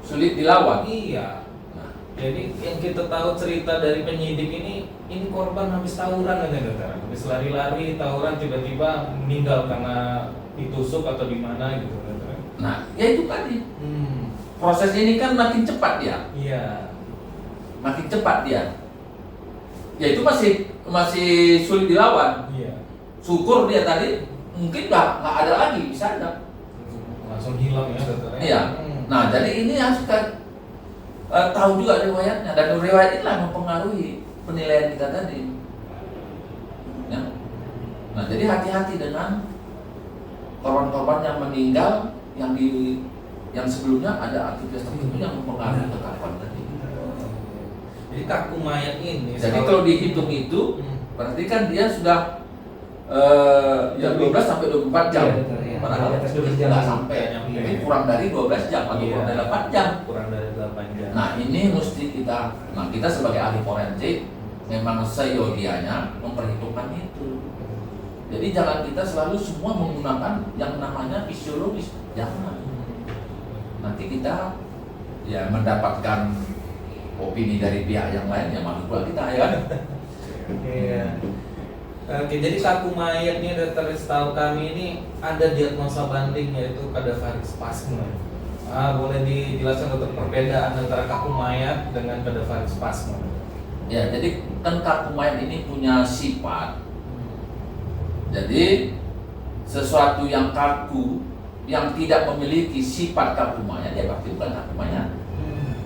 sulit dilawan. Iya. Nah, Jadi yang kita tahu cerita dari penyidik ini korban habis tawuran aja dokter. Habis lari-lari tawuran tiba-tiba meninggal karena ditusuk atau di mana gitu dokter. nah ya itu tadi proses ini kan makin cepat ya. Iya. Makin cepat dia. Ya itu masih sulit dilawan. Iya. Syukur dia tadi mungkin nggak ada lagi, bisa ada. Langsung hilang ya dokter. Iya. Nah jadi ini harus kita tahu juga riwayatnya, dan riwayat inilah mempengaruhi penilaian kita tadi. Ya. Nah jadi hati-hati dengan korban-korban yang meninggal yang sebelumnya ada aktivitas tertentu yang mempengaruhi kekakuan tadi. Jadi kaku mayat ini. Jadi kalau dihitung itu berarti kan dia sudah ya 12 sampai 24 jam. Iya, betul, iya. Padahal Di atas 12 jam. nggak sampai. Iya. Ini kurang dari 12 jam atau Iya. kurang dari 8 jam. kurang dari 8 jam. Nah ini mesti kita sebagai ahli forensik memang seyogianya memperhitungkan itu. Jadi jangan kita selalu semua menggunakan yang namanya fisiologis, jangan. Nanti kita ya mendapatkan opini dari pihak yang lain yang malu pula kita ya kan. Iya. Oke, jadi kaku mayat ini dokter setahu kami ini ada diagnosa banding yaitu cadaveric spasm. Boleh dijelaskan dokter perbedaan antara kaku mayat dengan cadaveric spasm? Ya, jadi kan kaku mayat ini punya sifat. Jadi sesuatu yang kaku yang tidak memiliki sifat kaku mayat ya pasti bukan kaku mayat.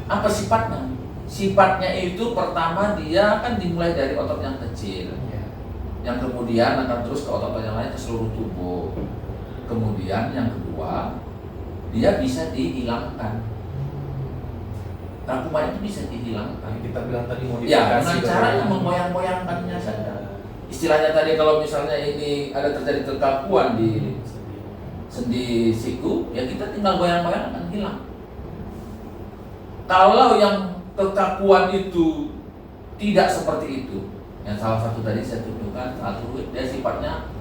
Apa sifatnya? Sifatnya itu pertama dia kan dimulai dari otot yang kecil, yang kemudian akan terus ke otot-otot yang lain ke seluruh tubuh. Kemudian yang kedua dia bisa dihilangkan. Kaku mayat itu bisa dihilangkan. Kita bilang tadi modifikasi. Ya, dengan cara yang menggoyang-goyangkannya saja. istilahnya tadi kalau misalnya ini ada terjadi kekakuan di sendi siku, ya kita tinggal goyang-goyang akan hilang. Kalau yang kekakuan itu tidak seperti itu, yang salah satu tadi saya tunjukkan, satu dia sifatnya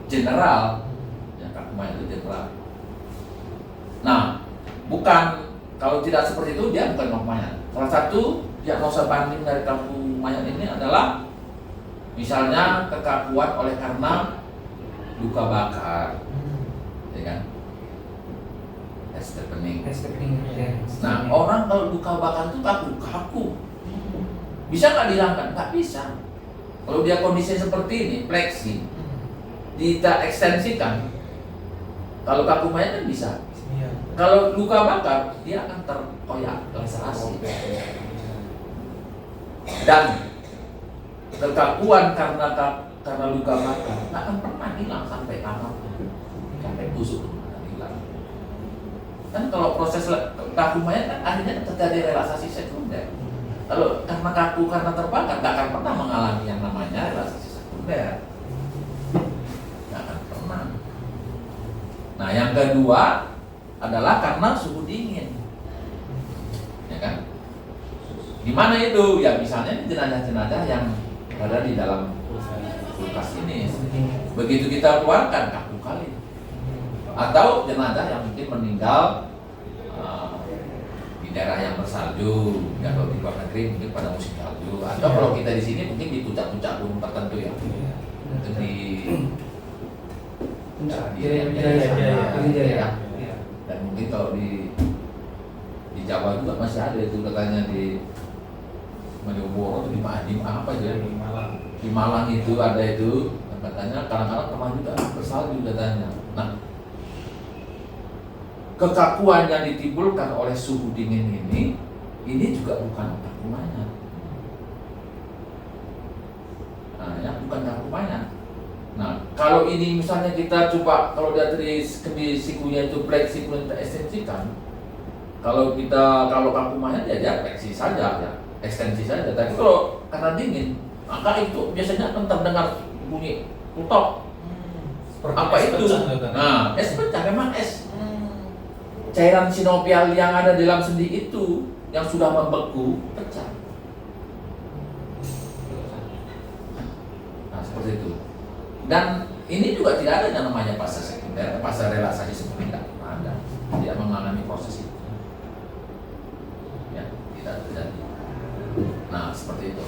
general, yang kaku mayat itu general. Nah, bukan, kalau tidak seperti itu dia bukan kaku mayat. Salah satu diagnosa banding dari kaku mayat ini adalah misalnya kekakuan oleh karena luka bakar, ya kan? Estepening. Nah, orang kalau luka bakar itu kaku. Bisa nggak dihilangkan? Nggak bisa. Kalau dia kondisinya seperti ini, fleksi, kita ekstensikan. Kalau kaku mayat kan bisa. Kalau luka bakar, dia akan terkoyak, laserasi. Dan kekakuan karena luka bakar nggak akan pernah hilang sampai kapan, sampai busuk akan hilang. Kan kalau proses kaku mayat kan akhirnya terjadi relaksasi sekunder. Kalau karena kaku karena terbakar nggak akan pernah mengalami yang namanya relaksasi sekunder, nggak akan pernah. Nah, yang kedua adalah karena suhu dingin, ya kan? Gimana itu? Ya misalnya jenazah-jenazah yang ada di dalam kulkas ini, begitu kita keluarkan kaku kali. Atau jenazah yang mungkin meninggal di daerah yang bersalju, ya kalau di luar negeri mungkin pada musim salju, atau kalau kita di sini mungkin di puncak-puncak gunung tertentu ya, mungkin dan mungkin kalau di Jawa juga masih ada itu katanya di Malioboro atau di apa aja di Malang itu ada itu, katanya kadang-kadang pernah juga bersalju katanya. Nah, kekakuan yang ditimbulkan oleh suhu dingin ini juga bukan kaku mayat. Nah, yang bukan kaku mayat. Nah, kalau ini misalnya kita coba, kalau dari kendi sikunya itu fleksi kemudian kita ekstensikan, kalau kaku mayat ya dia fleksi saja, ya ekstensi saja. Tapi kalau karena dingin, maka itu biasanya akan terdengar bunyi putok. Apa itu? Nah, es pecah, memang es. Cairan sinovial yang ada di dalam sendi itu yang sudah membeku pecah. Nah, seperti itu. Dan ini juga tidak ada yang namanya fase sekunder, fase relaksasi sekunder, tidak ada. Tidak mengalami proses itu. Ya, tidak terjadi. Nah, seperti itu.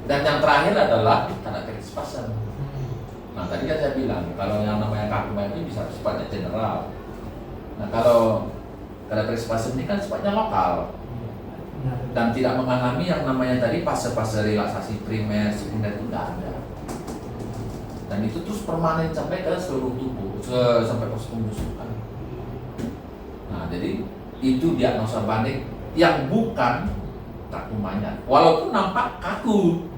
Dan yang terakhir adalah karena spasm. Nah, tadi kan saya bilang kalau yang namanya kaku mayat ini bisa sifatnya general. Nah, kalau karena spasm ini kan sifatnya lokal dan tidak mengalami yang namanya tadi fase-fase relaksasi primer, sekunder itu tidak ada. Dan itu terus permanen sampai ke seluruh tubuh, sampai proses pembusukan. Nah, jadi itu diagnosa banding yang bukan kaku mayat, walaupun nampak kaku.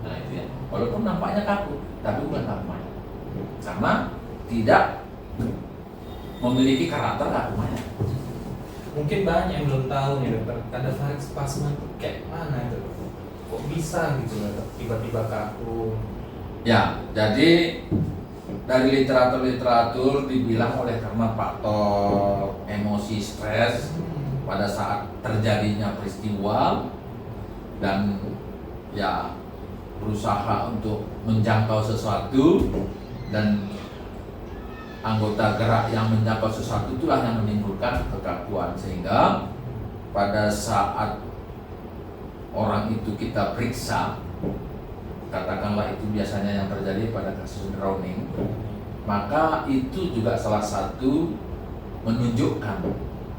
Nah, itu ya, walaupun nampaknya kaku, tapi bukan kaku mayat, karena tidak memiliki karakter kaku mayat. Mungkin banyak yang belum tahu nih dokter, kadang spasma itu kayak mana itu? Kok bisa gitu dokter, tiba-tiba kaku? Ya, jadi dari literatur dibilang oleh karena faktor emosi stres pada saat terjadinya peristiwa dan ya berusaha untuk menjangkau sesuatu dan anggota gerak yang menjangkau sesuatu itulah yang menimbulkan kekakuan, sehingga pada saat orang itu kita periksa, katakanlah itu biasanya yang terjadi pada kasus drowning, maka itu juga salah satu menunjukkan,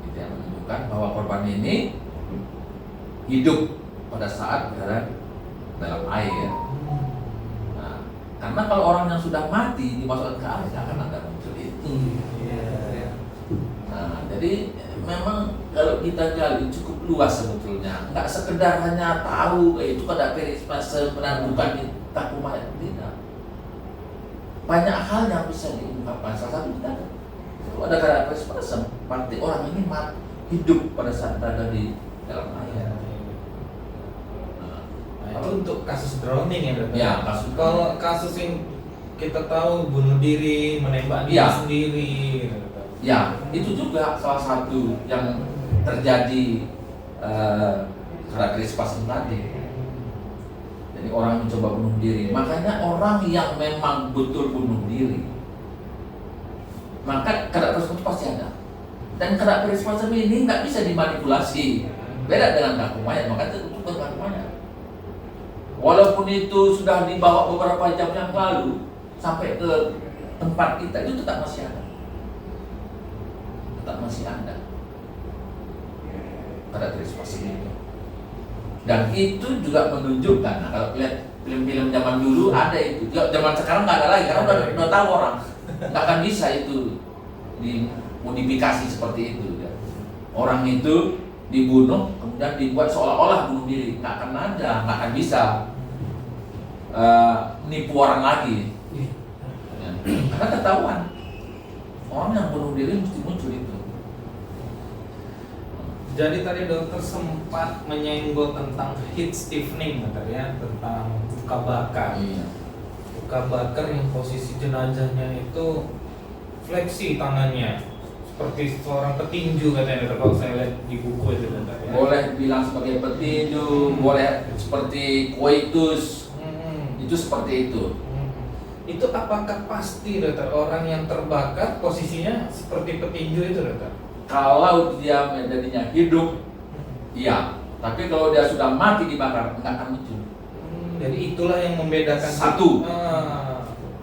gitu ya, menunjukkan bahwa korban ini hidup pada saat berada dalam air. Nah, karena kalau orang yang sudah mati dimasukkan ke air akan ada muncul itu. Nah, jadi memang kalau kita gali cukup luas sebetulnya, nggak sekedar hanya tahu itu ada perispasme dan bukan kaku mayat, tidak. Banyak hal yang bisa diungkapkan. Salah satu kita kalau ada kata perispasme, berarti orang ini hidup pada saat berada di dalam air. Nah, Kalau untuk kasus drowning ya dokter. Ya, kasus. Kalau kasus yang kita tahu bunuh diri, menembak diri Ya. sendiri. Gitu, dokter. Ya, itu juga salah satu yang terjadi karakteristik pasien tadi. Jadi orang mencoba bunuh diri. Makanya orang yang memang betul bunuh diri, maka karakteristik itu pasti ada. Dan karakteristik pasien ini nggak bisa dimanipulasi. Beda dengan kaku mayat, maka itu bukan kaku mayat. Walaupun itu sudah dibawa beberapa jam yang lalu sampai ke tempat kita, itu tetap masih ada. Tetap masih ada karakteristik pasien itu. Dan itu juga menunjukkan, nah, kalau lihat film-film zaman dulu ada itu, zaman sekarang nggak ada lagi, karena udah tahu orang, nggak akan bisa itu dimodifikasi seperti itu. Ya. Orang itu dibunuh, kemudian dibuat seolah-olah bunuh diri, nggak akan ada, nggak akan bisa nipu orang lagi. Ya. Karena ketahuan, orang yang bunuh diri mesti muncul itu. Jadi tadi dokter sempat menyinggung tentang heat stiffening, dokter ya, tentang luka bakar. Iya. Luka bakar yang posisi jenazahnya itu fleksi tangannya, seperti seorang petinju katanya dokter, kalau saya lihat di buku itu dokter ya. Boleh bilang sebagai petinju, boleh seperti coitus, itu seperti itu. Itu apakah pasti dokter orang yang terbakar posisinya seperti petinju itu dokter? Kalau dia menjadinya hidup, iya. Tapi kalau dia sudah mati dibakar, nggak akan muncul. Jadi itulah yang membedakan. Satu.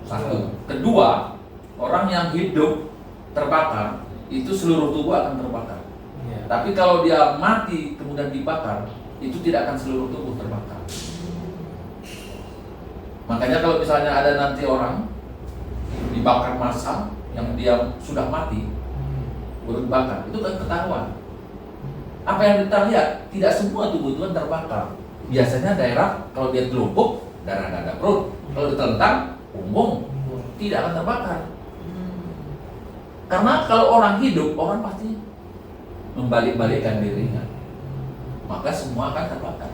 Satu. Kedua, orang yang hidup terbakar, itu seluruh tubuh akan terbakar. Ya. Tapi kalau dia mati kemudian dibakar, itu tidak akan seluruh tubuh terbakar. Makanya kalau misalnya ada nanti orang dibakar massal yang dia sudah mati, baru dibakar, itu kan ketahuan. Apa yang kita lihat, tidak semua tubuh Tuhan terbakar. Biasanya daerah, kalau dia telupuk, darah dada perut. Kalau ditelentang, punggung, tidak akan terbakar. Karena kalau orang hidup, orang pasti membalik-balikkan dirinya. Maka semua akan terbakar.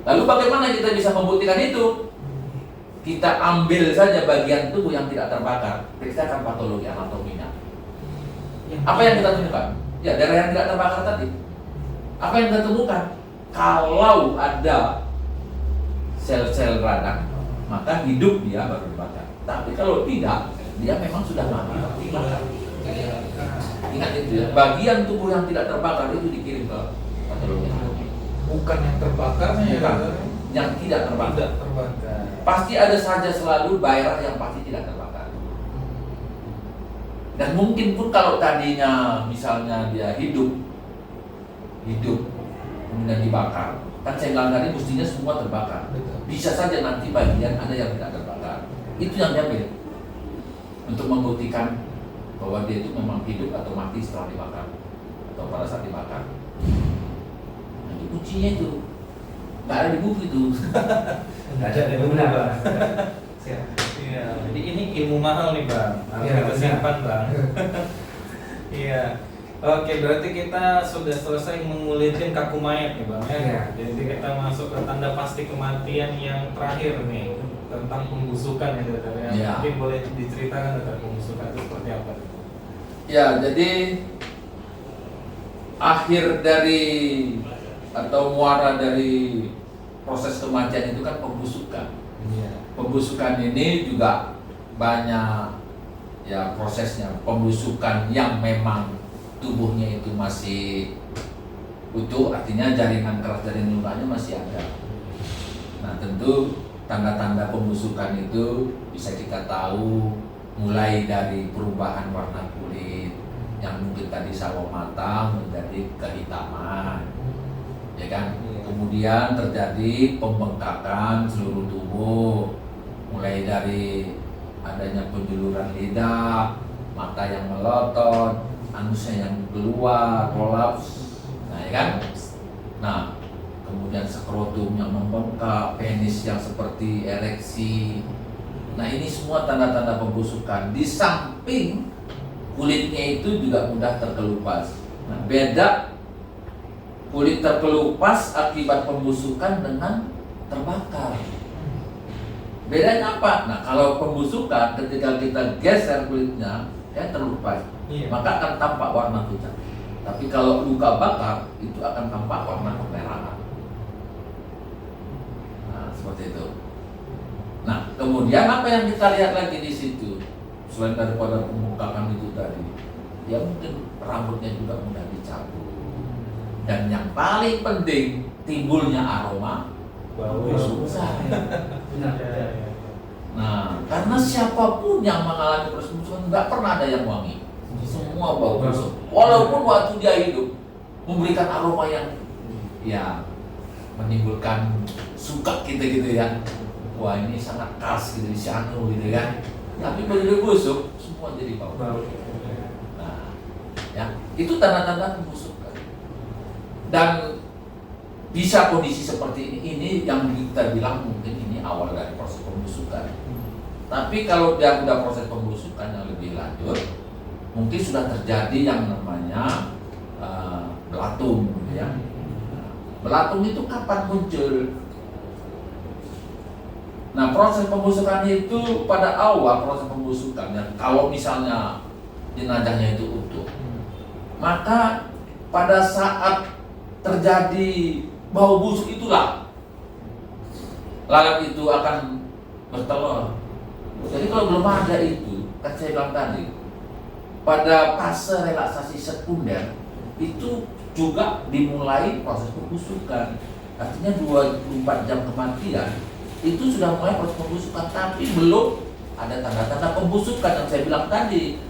Lalu bagaimana kita bisa membuktikan itu? Kita ambil saja bagian tubuh yang tidak terbakar, periksakan patologi anatominya. Apa yang kita temukan? Ya, daerah yang tidak terbakar tadi. Apa yang kita temukan? Kalau ada sel-sel radang, maka hidup dia baru dibakar. Tapi kalau tidak, dia memang sudah mati dibakar. Ingat itu ya, bagian tubuh yang tidak terbakar itu dikirim ke patologi. Bukan yang terbakarnya ya, Bukan. dokter? Yang tidak terbakar. Tidak terbakar. Pasti ada saja selalu daerah yang pasti tidak terbakar. Dan mungkin pun kalau tadinya misalnya dia hidup kemudian dibakar, kan saya bilang tadi mestinya semua terbakar. Betul. Bisa saja nanti bagian ada yang tidak terbakar. Itu yang diambil untuk membuktikan bahwa dia itu memang hidup atau mati setelah dibakar atau pada saat dibakar. Nah, itu kuncinya itu nggak ada di buku itu. Nggak ada yang benar, Bang. Siap. Iya, jadi ini ilmu mahal nih bang, harus Iya, kita simpan bang. Iya, oke berarti kita sudah selesai mengulitkan kaku mayat nih bang ya. Iya. Jadi kita masuk ke tanda pasti kematian yang terakhir nih tentang pembusukan ya dokter ya. Iya. Mungkin boleh diceritakan dokter pembusukan itu seperti apa? Ya, jadi akhir dari atau muara dari proses kematian itu kan pembusukan. Iya. Pembusukan ini juga banyak ya prosesnya. Pembusukan yang memang tubuhnya itu masih utuh, artinya jaringan keras dari lukanya masih ada. Nah, tentu tanda-tanda pembusukan itu bisa kita tahu mulai dari perubahan warna kulit yang mungkin tadi sawo matang menjadi kehitaman, ya kan? Kemudian terjadi pembengkakan seluruh tubuh, mulai dari adanya penjuluran lidah, mata yang melotot, anusnya yang keluar, kolaps, nah ya kan? Nah, kemudian skrotum yang membengkak, penis yang seperti ereksi. Nah, ini semua tanda-tanda pembusukan. Di samping kulitnya itu juga mudah terkelupas. Nah, beda kulit terkelupas akibat pembusukan dengan terbakar. Bedanya apa? Nah, kalau pembusukan ketika kita geser kulitnya, ya terlupa, Iya. maka akan tampak warna pucat. Tapi kalau luka bakar itu akan tampak warna kemerahan. Nah, seperti itu. Nah, kemudian apa yang kita lihat lagi di situ? Selain daripada pembengkakan itu tadi, ya mungkin rambutnya juga mudah dicabut. Dan yang paling penting, timbulnya aroma Bau. busuk. Benar. Nah, karena siapapun yang mengalami proses pembusukan nggak pernah ada yang wangi. Semua bau busuk. Walaupun waktu dia hidup memberikan aroma yang ya menimbulkan suka kita gitu ya. Wah, ini sangat khas gitu di Sianu gitu kan. Tapi begitu busuk semua jadi bau. Nah, ya itu tanda-tanda pembusukan. Dan bisa kondisi seperti ini yang kita bilang mungkin ini awal dari proses pembusukan. Tapi kalau dia sudah proses pembusukan yang lebih lanjut, mungkin sudah terjadi yang namanya belatung, gitu ya. Belatung itu kapan muncul? Nah, proses pembusukan itu pada awal proses pembusukan, ya, kalau misalnya jenazahnya itu utuh, maka pada saat terjadi bau busuk itulah lalat itu akan bertelur. Jadi kalau belum ada itu, kan saya bilang tadi, pada fase relaksasi sekunder itu juga dimulai proses pembusukan. Artinya 24 jam kematian itu sudah mulai proses pembusukan, tapi belum ada tanda-tanda pembusukan yang saya bilang tadi.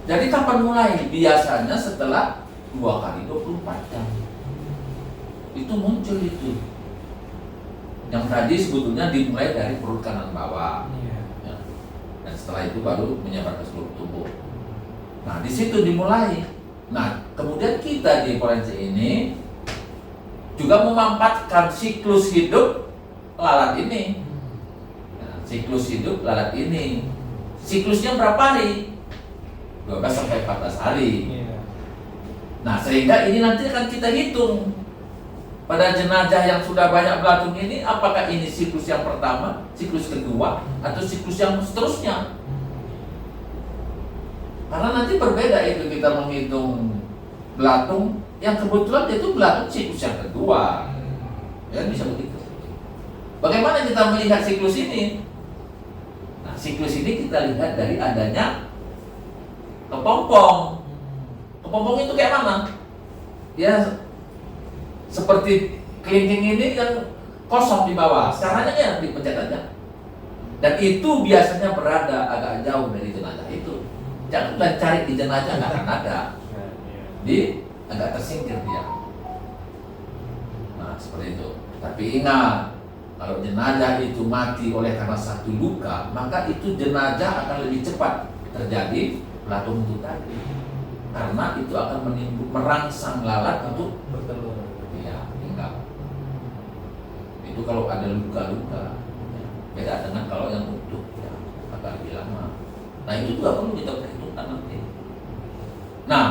Jadi kapan mulai? Biasanya setelah 2 kali 24 jam itu muncul itu. Yang tadi sebetulnya dimulai dari perut kanan bawah, ya. Dan setelah itu baru menyebar ke seluruh tubuh. Nah, di situ dimulai. Nah, kemudian kita di forensik ini juga memanfaatkan siklus hidup lalat ini. Nah, siklus hidup lalat ini, siklusnya berapa hari? 12 sampai 14 hari. Nah, sehingga ini nanti akan kita hitung pada jenazah yang sudah banyak belatung ini, apakah ini siklus yang pertama, siklus kedua, atau siklus yang seterusnya. Karena nanti berbeda itu kita menghitung belatung yang kebetulan itu belatung siklus yang kedua. Ya, bisa begitu. Bagaimana kita melihat siklus ini? Nah, siklus ini kita lihat dari adanya kepompong. Kepompong itu kayak mana? Ya seperti kelingking ini yang kosong di bawah, caranya ya dipencet aja. Dan itu biasanya berada agak jauh dari jenazah itu. Jangan cari di jenazah, nggak akan ada. Di agak tersingkir dia. Nah, seperti itu. Tapi ingat, kalau jenazah itu mati oleh karena satu luka, maka itu jenazah akan lebih cepat terjadi belatung itu tadi. Karena itu akan merangsang lalat untuk bertelur. ya, tinggal. Itu kalau ada luka-luka, ya. Beda dengan kalau yang utuh, ya, agak lebih lama. Nah, itu juga perlu kita perhitungkan nanti. Nah,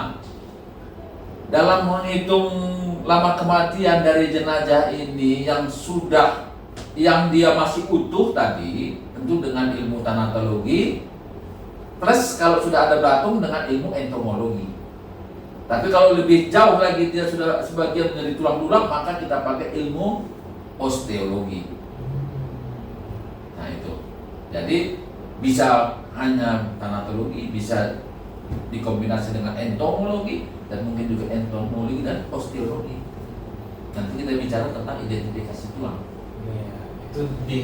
dalam menghitung lama kematian dari jenazah ini yang dia masih utuh tadi, tentu dengan ilmu tanatologi, plus kalau sudah ada belatung dengan ilmu entomologi. Tapi kalau lebih jauh lagi dia sudah sebagian menjadi tulang-tulang, maka kita pakai ilmu osteologi. Nah, itu. Jadi bisa hanya tanatologi, bisa dikombinasi dengan entomologi, dan mungkin juga entomologi dan osteologi. Nanti kita bicara tentang identifikasi tulang. Ya, itu di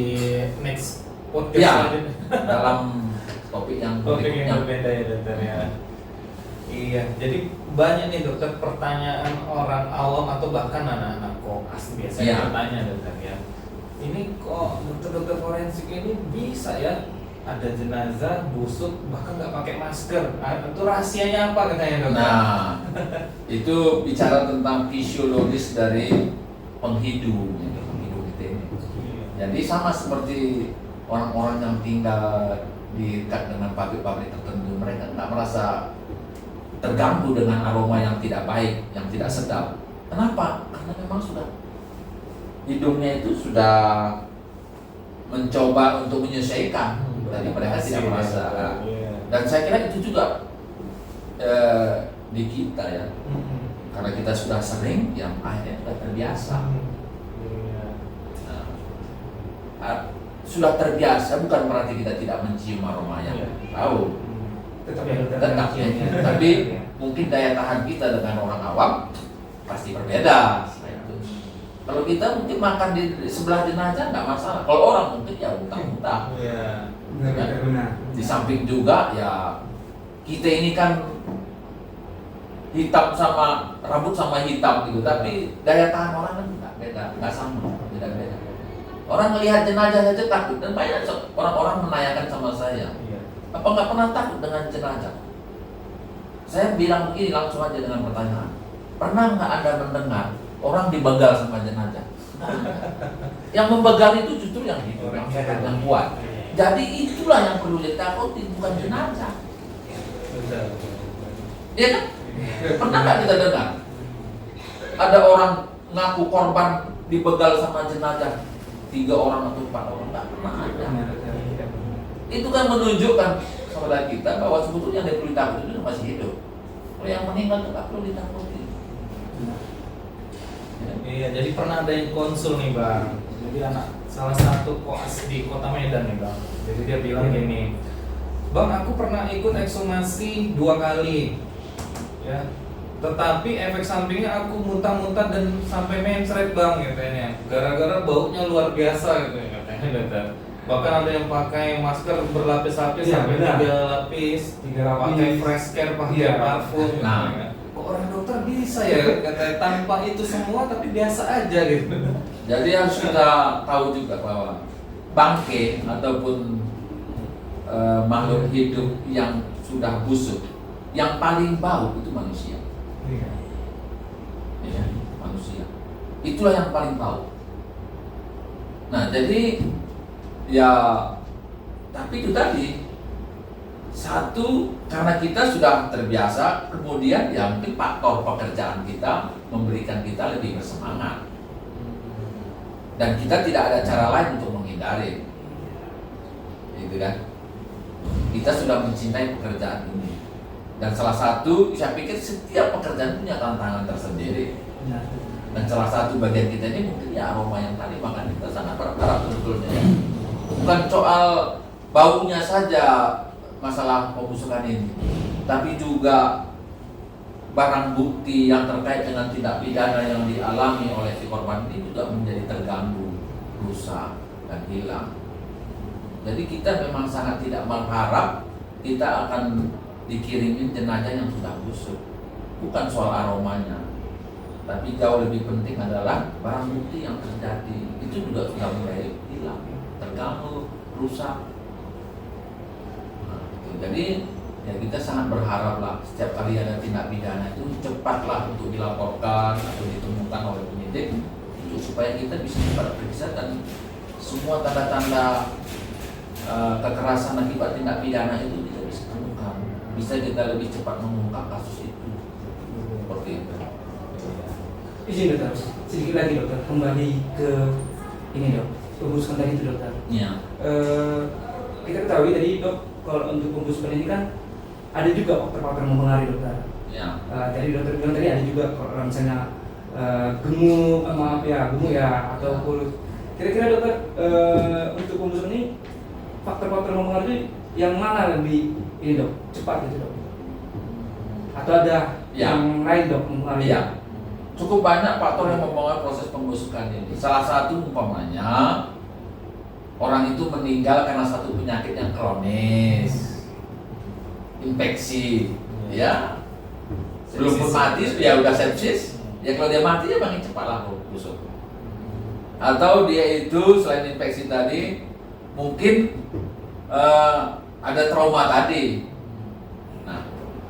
next podcast Ya, selanjutnya. dalam topik yang Topik yang berikutnya. berbeda ya dokter ya. Iya, jadi banyak nih dokter pertanyaan orang awam atau bahkan anak-anak koas biasanya Iya. bertanya dokter ya. Ini kok dokter-dokter forensik ini bisa ya ada jenazah busuk bahkan nggak pakai masker? Itu rahasianya apa katanya dokter? Nah, itu bicara tentang fisiologis dari penghidup kita ini. Jadi sama seperti orang-orang yang tinggal di dekat dengan pabrik-pabrik tertentu, mereka nggak merasa terganggu dengan aroma yang tidak baik, yang tidak sedap. Kenapa? Karena memang sudah hidungnya itu sudah mencoba untuk menyesuaikan, jadi mereka tidak merasa. Dan saya kira itu juga di kita ya, karena kita sudah sering, yang akhirnya sudah terbiasa. Sudah terbiasa bukan berarti kita tidak mencium aromanya, tahu. Tetap ya dokter. Tetap ya. Tapi mungkin daya tahan kita dengan orang awam pasti berbeda. Kalau kita mungkin makan di sebelah jenazah nggak masalah. Kalau orang mungkin ya muntah-muntah. Benar. Di samping juga ya kita ini kan hitam sama rambut sama hitam gitu, tapi daya tahan orang kan nggak beda, nggak sama, beda-beda. Orang melihat jenazah saja takut, dan banyak orang-orang menanyakan sama saya, apa nggak pernah takut dengan jenazah? Saya bilang begini langsung aja dengan pertanyaan, pernah nggak Anda mendengar orang dibegal sama jenazah? Yang membegal itu justru yang hidup, yang kuat. Jadi itulah yang perlu ditakuti, bukan jenazah. Iya kan? Pernah nggak kita dengar ada orang ngaku korban dibegal sama jenazah 3 orang atau 4 orang? Nggak pernah ada. Itu kan menunjukkan kepada kita bahwa sebetulnya yang perlu ditakuti itu masih hidup. Kalau yang meninggal itu nggak perlu ditakuti. Iya, jadi pernah ada yang konsul nih bang. Jadi salah satu koas di kota Medan nih bang. Jadi dia bilang gini, bang aku pernah ikut ekshumasi 2 kali, ya. Tetapi efek sampingnya aku muntah-muntah dan sampai mencret bang katanya. Gara-gara baunya luar biasa gitu ya katanya dokter. Bahkan ada yang pakai masker berlapis-lapis sampai 3 lapis, pakai fresh care, pakai parfum. Nah, kok orang dokter bisa ya katanya tanpa itu semua tapi biasa aja gitu. jadi harus kita tahu juga bahwa bangke ataupun makhluk hidup yang sudah busuk, yang paling bau itu manusia. Ya, manusia. Itulah yang paling bau. Nah, jadi ya, tapi itu tadi, satu, karena kita sudah terbiasa, kemudian ya mungkin faktor pekerjaan kita memberikan kita lebih bersemangat, dan kita tidak ada cara lain untuk menghindari, gitu kan? Kita sudah mencintai pekerjaan ini, dan salah satu, saya pikir setiap pekerjaan punya tantangan tersendiri, dan salah satu bagian kita ini mungkin ya aroma yang tadi, makanya kita sangat berharap sebetulnya ya. Bukan soal baunya saja masalah pembusukan ini, tapi juga barang bukti yang terkait dengan tindak pidana yang dialami oleh si korban ini juga menjadi terganggu, rusak, dan hilang. Jadi kita memang sangat tidak berharap kita akan dikirimin jenazah yang sudah busuk. Bukan soal aromanya, tapi jauh lebih penting adalah barang bukti yang terjadi itu juga sudah mulai hilang, terganggu, rusak. Nah, jadi ya kita sangat berharap lah setiap kali ada tindak pidana itu cepatlah untuk dilaporkan atau ditemukan oleh penyidik, untuk supaya kita bisa cepat periksa dan semua tanda-tanda kekerasan akibat tindak pidana itu kita bisa temukan, bisa kita lebih cepat mengungkap kasus itu. Seperti itu. Izin dokter, sedikit lagi dokter, kembali ke ini dok, pembusukan tadi itu dokter. Iya. Kita ketahui tadi dok, kalau untuk pembusukan ini kan ada juga faktor-faktor yang mempengaruhi dokter. Iya. Tadi dokter bilang tadi ada juga kalau misalnya gemuk, gemuk ya atau kurus. Kira-kira dokter untuk pembusukan ini faktor-faktor yang mempengaruhi yang mana lebih ini dok, cepat gitu dok? Atau ada yang lain dok mempengaruhi? Iya. Cukup banyak faktor yang mempengaruhi proses pembusukan ini. Salah satu umpamanya orang itu meninggal karena satu penyakit yang kronis, infeksi, ya. Belum pun mati, ya udah sepsis. Ya kalau dia mati ya makin cepat lah busuk. Atau dia itu selain infeksi tadi, mungkin ada trauma tadi. Nah,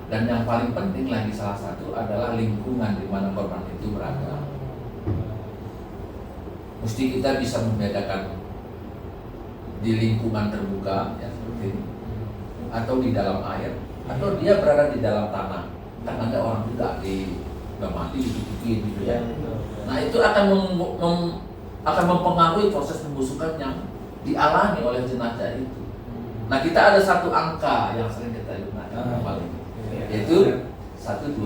dan yang paling penting lagi salah satu adalah lingkungan di mana korban itu berada. Mesti kita bisa membedakan di lingkungan terbuka ya seperti ini, atau di dalam air, atau dia berada di dalam tanah. Kan ada orang juga di udah mati ditutupi gitu ya. Nah itu akan akan mempengaruhi proses pembusukan yang dialami oleh jenazah itu. Nah, kita ada satu angka yang sering kita gunakan paling, yaitu 128.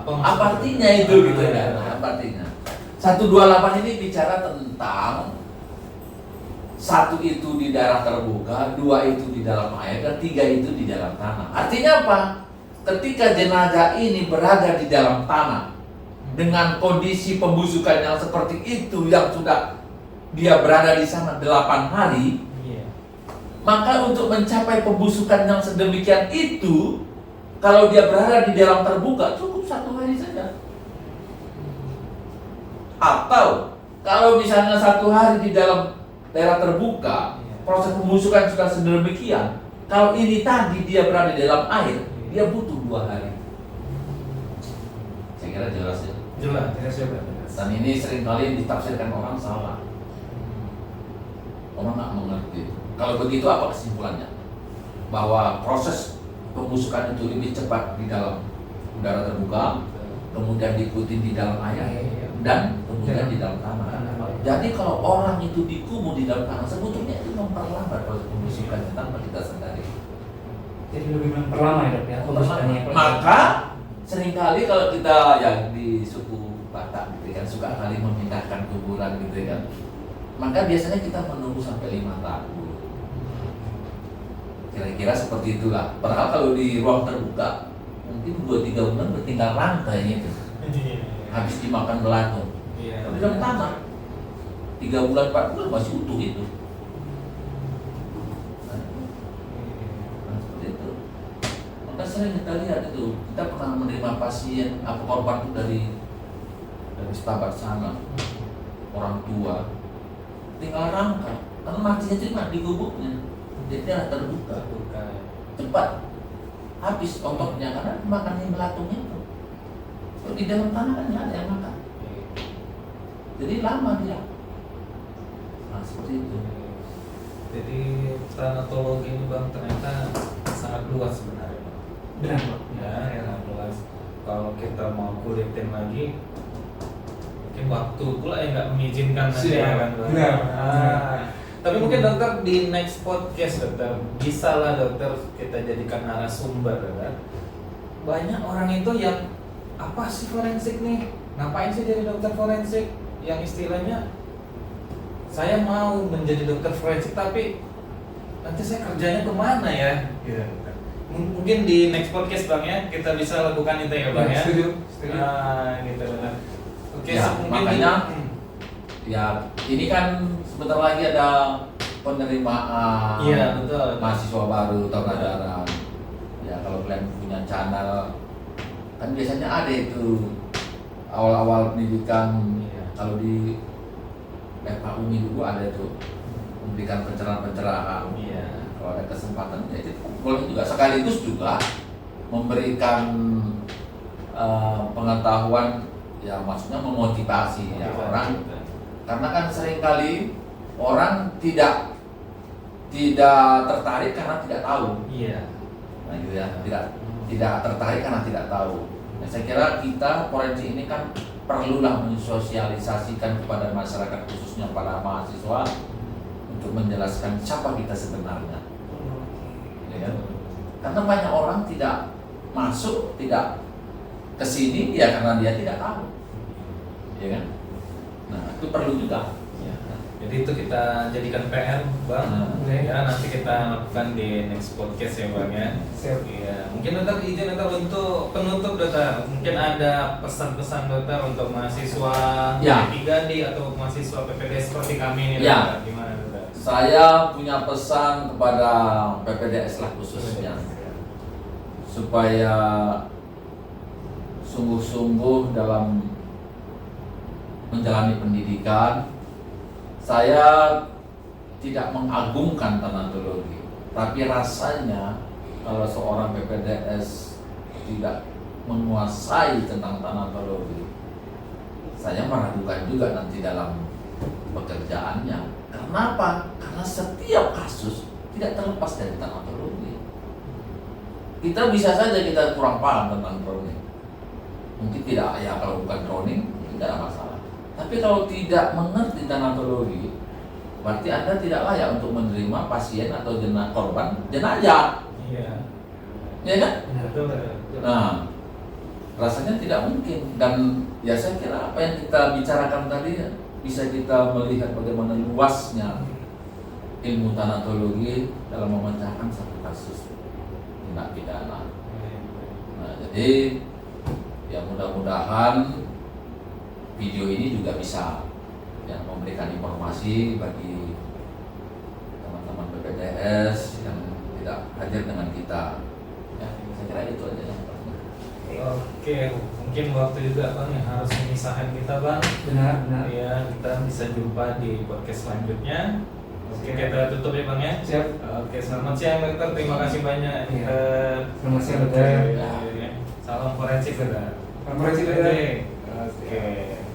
Apa artinya itu gitu kan? Apa artinya? 128 ini bicara tentang satu itu di daerah terbuka, dua itu di dalam air, dan tiga itu di dalam tanah. Artinya apa? Ketika jenazah ini berada di dalam tanah dengan kondisi pembusukan yang seperti itu, yang sudah dia berada di sana 8 hari, maka untuk mencapai pembusukan yang sedemikian itu, kalau dia berada di dalam terbuka cukup 1 hari saja. Atau kalau misalnya 1 hari di dalam daerah terbuka, proses pembusukan sudah sedemikian, kalau ini tadi dia berada di dalam air, dia butuh 2 hari. Saya kira jelas ya. Jelas. Dan ini seringkali ditafsirkan orang salah. Orang nggak mengerti. Kalau begitu apa kesimpulannya? Bahwa proses pembusukan itu lebih cepat di dalam udara terbuka, kemudian diikuti di dalam air, dan kemudian di dalam tanah. Jadi kalau orang itu dikubur di dalam tanah, sebetulnya itu memperlambat proses pembusukannya tanpa kita sadari. Jadi lebih memperlama ya dok ya pembusukannya. Maka seringkali kalau kita yang di suku Batak gitu kan suka kali memindahkan kuburan gitu kan, maka biasanya kita menunggu sampai 5 tahun. Kira-kira seperti itulah. Padahal kalau di ruang terbuka mungkin 2-3 bulan bertinggal rangkai itu. Habis dimakan belatung. Tapi di dalam tanah 3 bulan 4 bulan masih utuh itu. Nah, seperti itu. Maka sering kita lihat itu, kita pernah menerima pasien korban itu dari sahabat sana, orang tua, tinggal rangka, karena matinya cuma di gubuknya, jadi terbuka, cepat habis ototnya karena makannya belatungnya itu. Kalau di dalam tanah kan nggak ada yang makan, jadi lama dia. Nah seperti itu. Jadi tanatologi ini bang ternyata sangat luas sebenarnya. Benar Pak. Ya, sangat luas. Kalau kita mau kulitin lagi, mungkin waktu pula yang nggak mengizinkan nanti ya kan. Benar. Tapi mungkin dokter di next podcast dokter bisa lah dokter kita jadikan narasumber kan. Banyak orang itu yang apa sih forensik nih? Ngapain sih jadi dokter forensik? Yang istilahnya saya mau menjadi dokter forensik tapi nanti saya kerjanya kemana ya? Gitu. Mungkin di next podcast bang ya kita bisa lakukan itu ya bang ya. Setuju. Gitu benar. Oke, Ya, mungkin makanya ya ini kan sebentar lagi ada penerimaan betul. mahasiswa baru Ternadaran. Ya kalau kalian punya channel kan biasanya ada itu awal-awal pendidikan. Kalau di FHUMI dulu ada tuh memberikan pencerahan-pencerahan. Kalau ada kesempatan ya itu boleh juga sekaligus juga memberikan pengetahuan ya maksudnya memotivasi ya orang, karena kan seringkali orang tidak tertarik karena tidak tahu. Nah gitu ya, tidak tertarik karena tidak tahu. Nah, saya kira kita forensik ini kan perlulah mensosialisasikan kepada masyarakat khususnya para mahasiswa untuk menjelaskan siapa kita sebenarnya. Ya kan? Karena banyak orang tidak masuk, tidak ke sini ya karena dia tidak tahu. Ya kan? Nah, itu perlu juga. Jadi itu kita jadikan PR bang. Ya nanti kita lakukan di next podcast ya bang ya. Siap. Iya. Mungkin dokter izin dokter untuk penutup dokter. Mungkin ada pesan-pesan dokter untuk mahasiswa Ya. P3D atau mahasiswa PPD seperti kami ini Ya. dokter. Gimana dokter? Saya punya pesan kepada PPDS lah khususnya supaya sungguh-sungguh dalam menjalani pendidikan. Saya tidak mengagungkan tanatologi, tapi rasanya kalau seorang PPDS tidak menguasai tentang tanatologi, saya meragukan juga nanti dalam pekerjaannya. Karena apa? Karena setiap kasus tidak terlepas dari tanatologi. Kita bisa saja kita kurang paham tentang drowning. Mungkin tidak, ya kalau bukan drowning tidak ada masalah. Tapi kalau tidak mengerti tanatologi, berarti Anda tidak layak untuk menerima pasien atau korban jenazah. Iya. Ya kan? Betul. Nah, rasanya tidak mungkin. Dan ya saya kira apa yang kita bicarakan tadi ya, bisa kita melihat bagaimana luasnya ilmu tanatologi dalam memecahkan satu kasus tindak pidana. Nah, jadi ya mudah-mudahan video ini juga bisa yang memberikan informasi bagi teman-teman BPJS yang tidak hadir dengan kita. Ya, saya kira itu aja yang pertama. Oke, mungkin waktu juga Bang yang harus memisahkan kita Bang. Benar. Ya, kita bisa jumpa di podcast selanjutnya. Oke, kita tutup ya Bang ya. Siap. Oke, selamat siang dokter. Terima kasih banyak. Iya. Selamat siang, dokter. Oke. Salam forensik dokter. Salam forensik, dokter. Oke.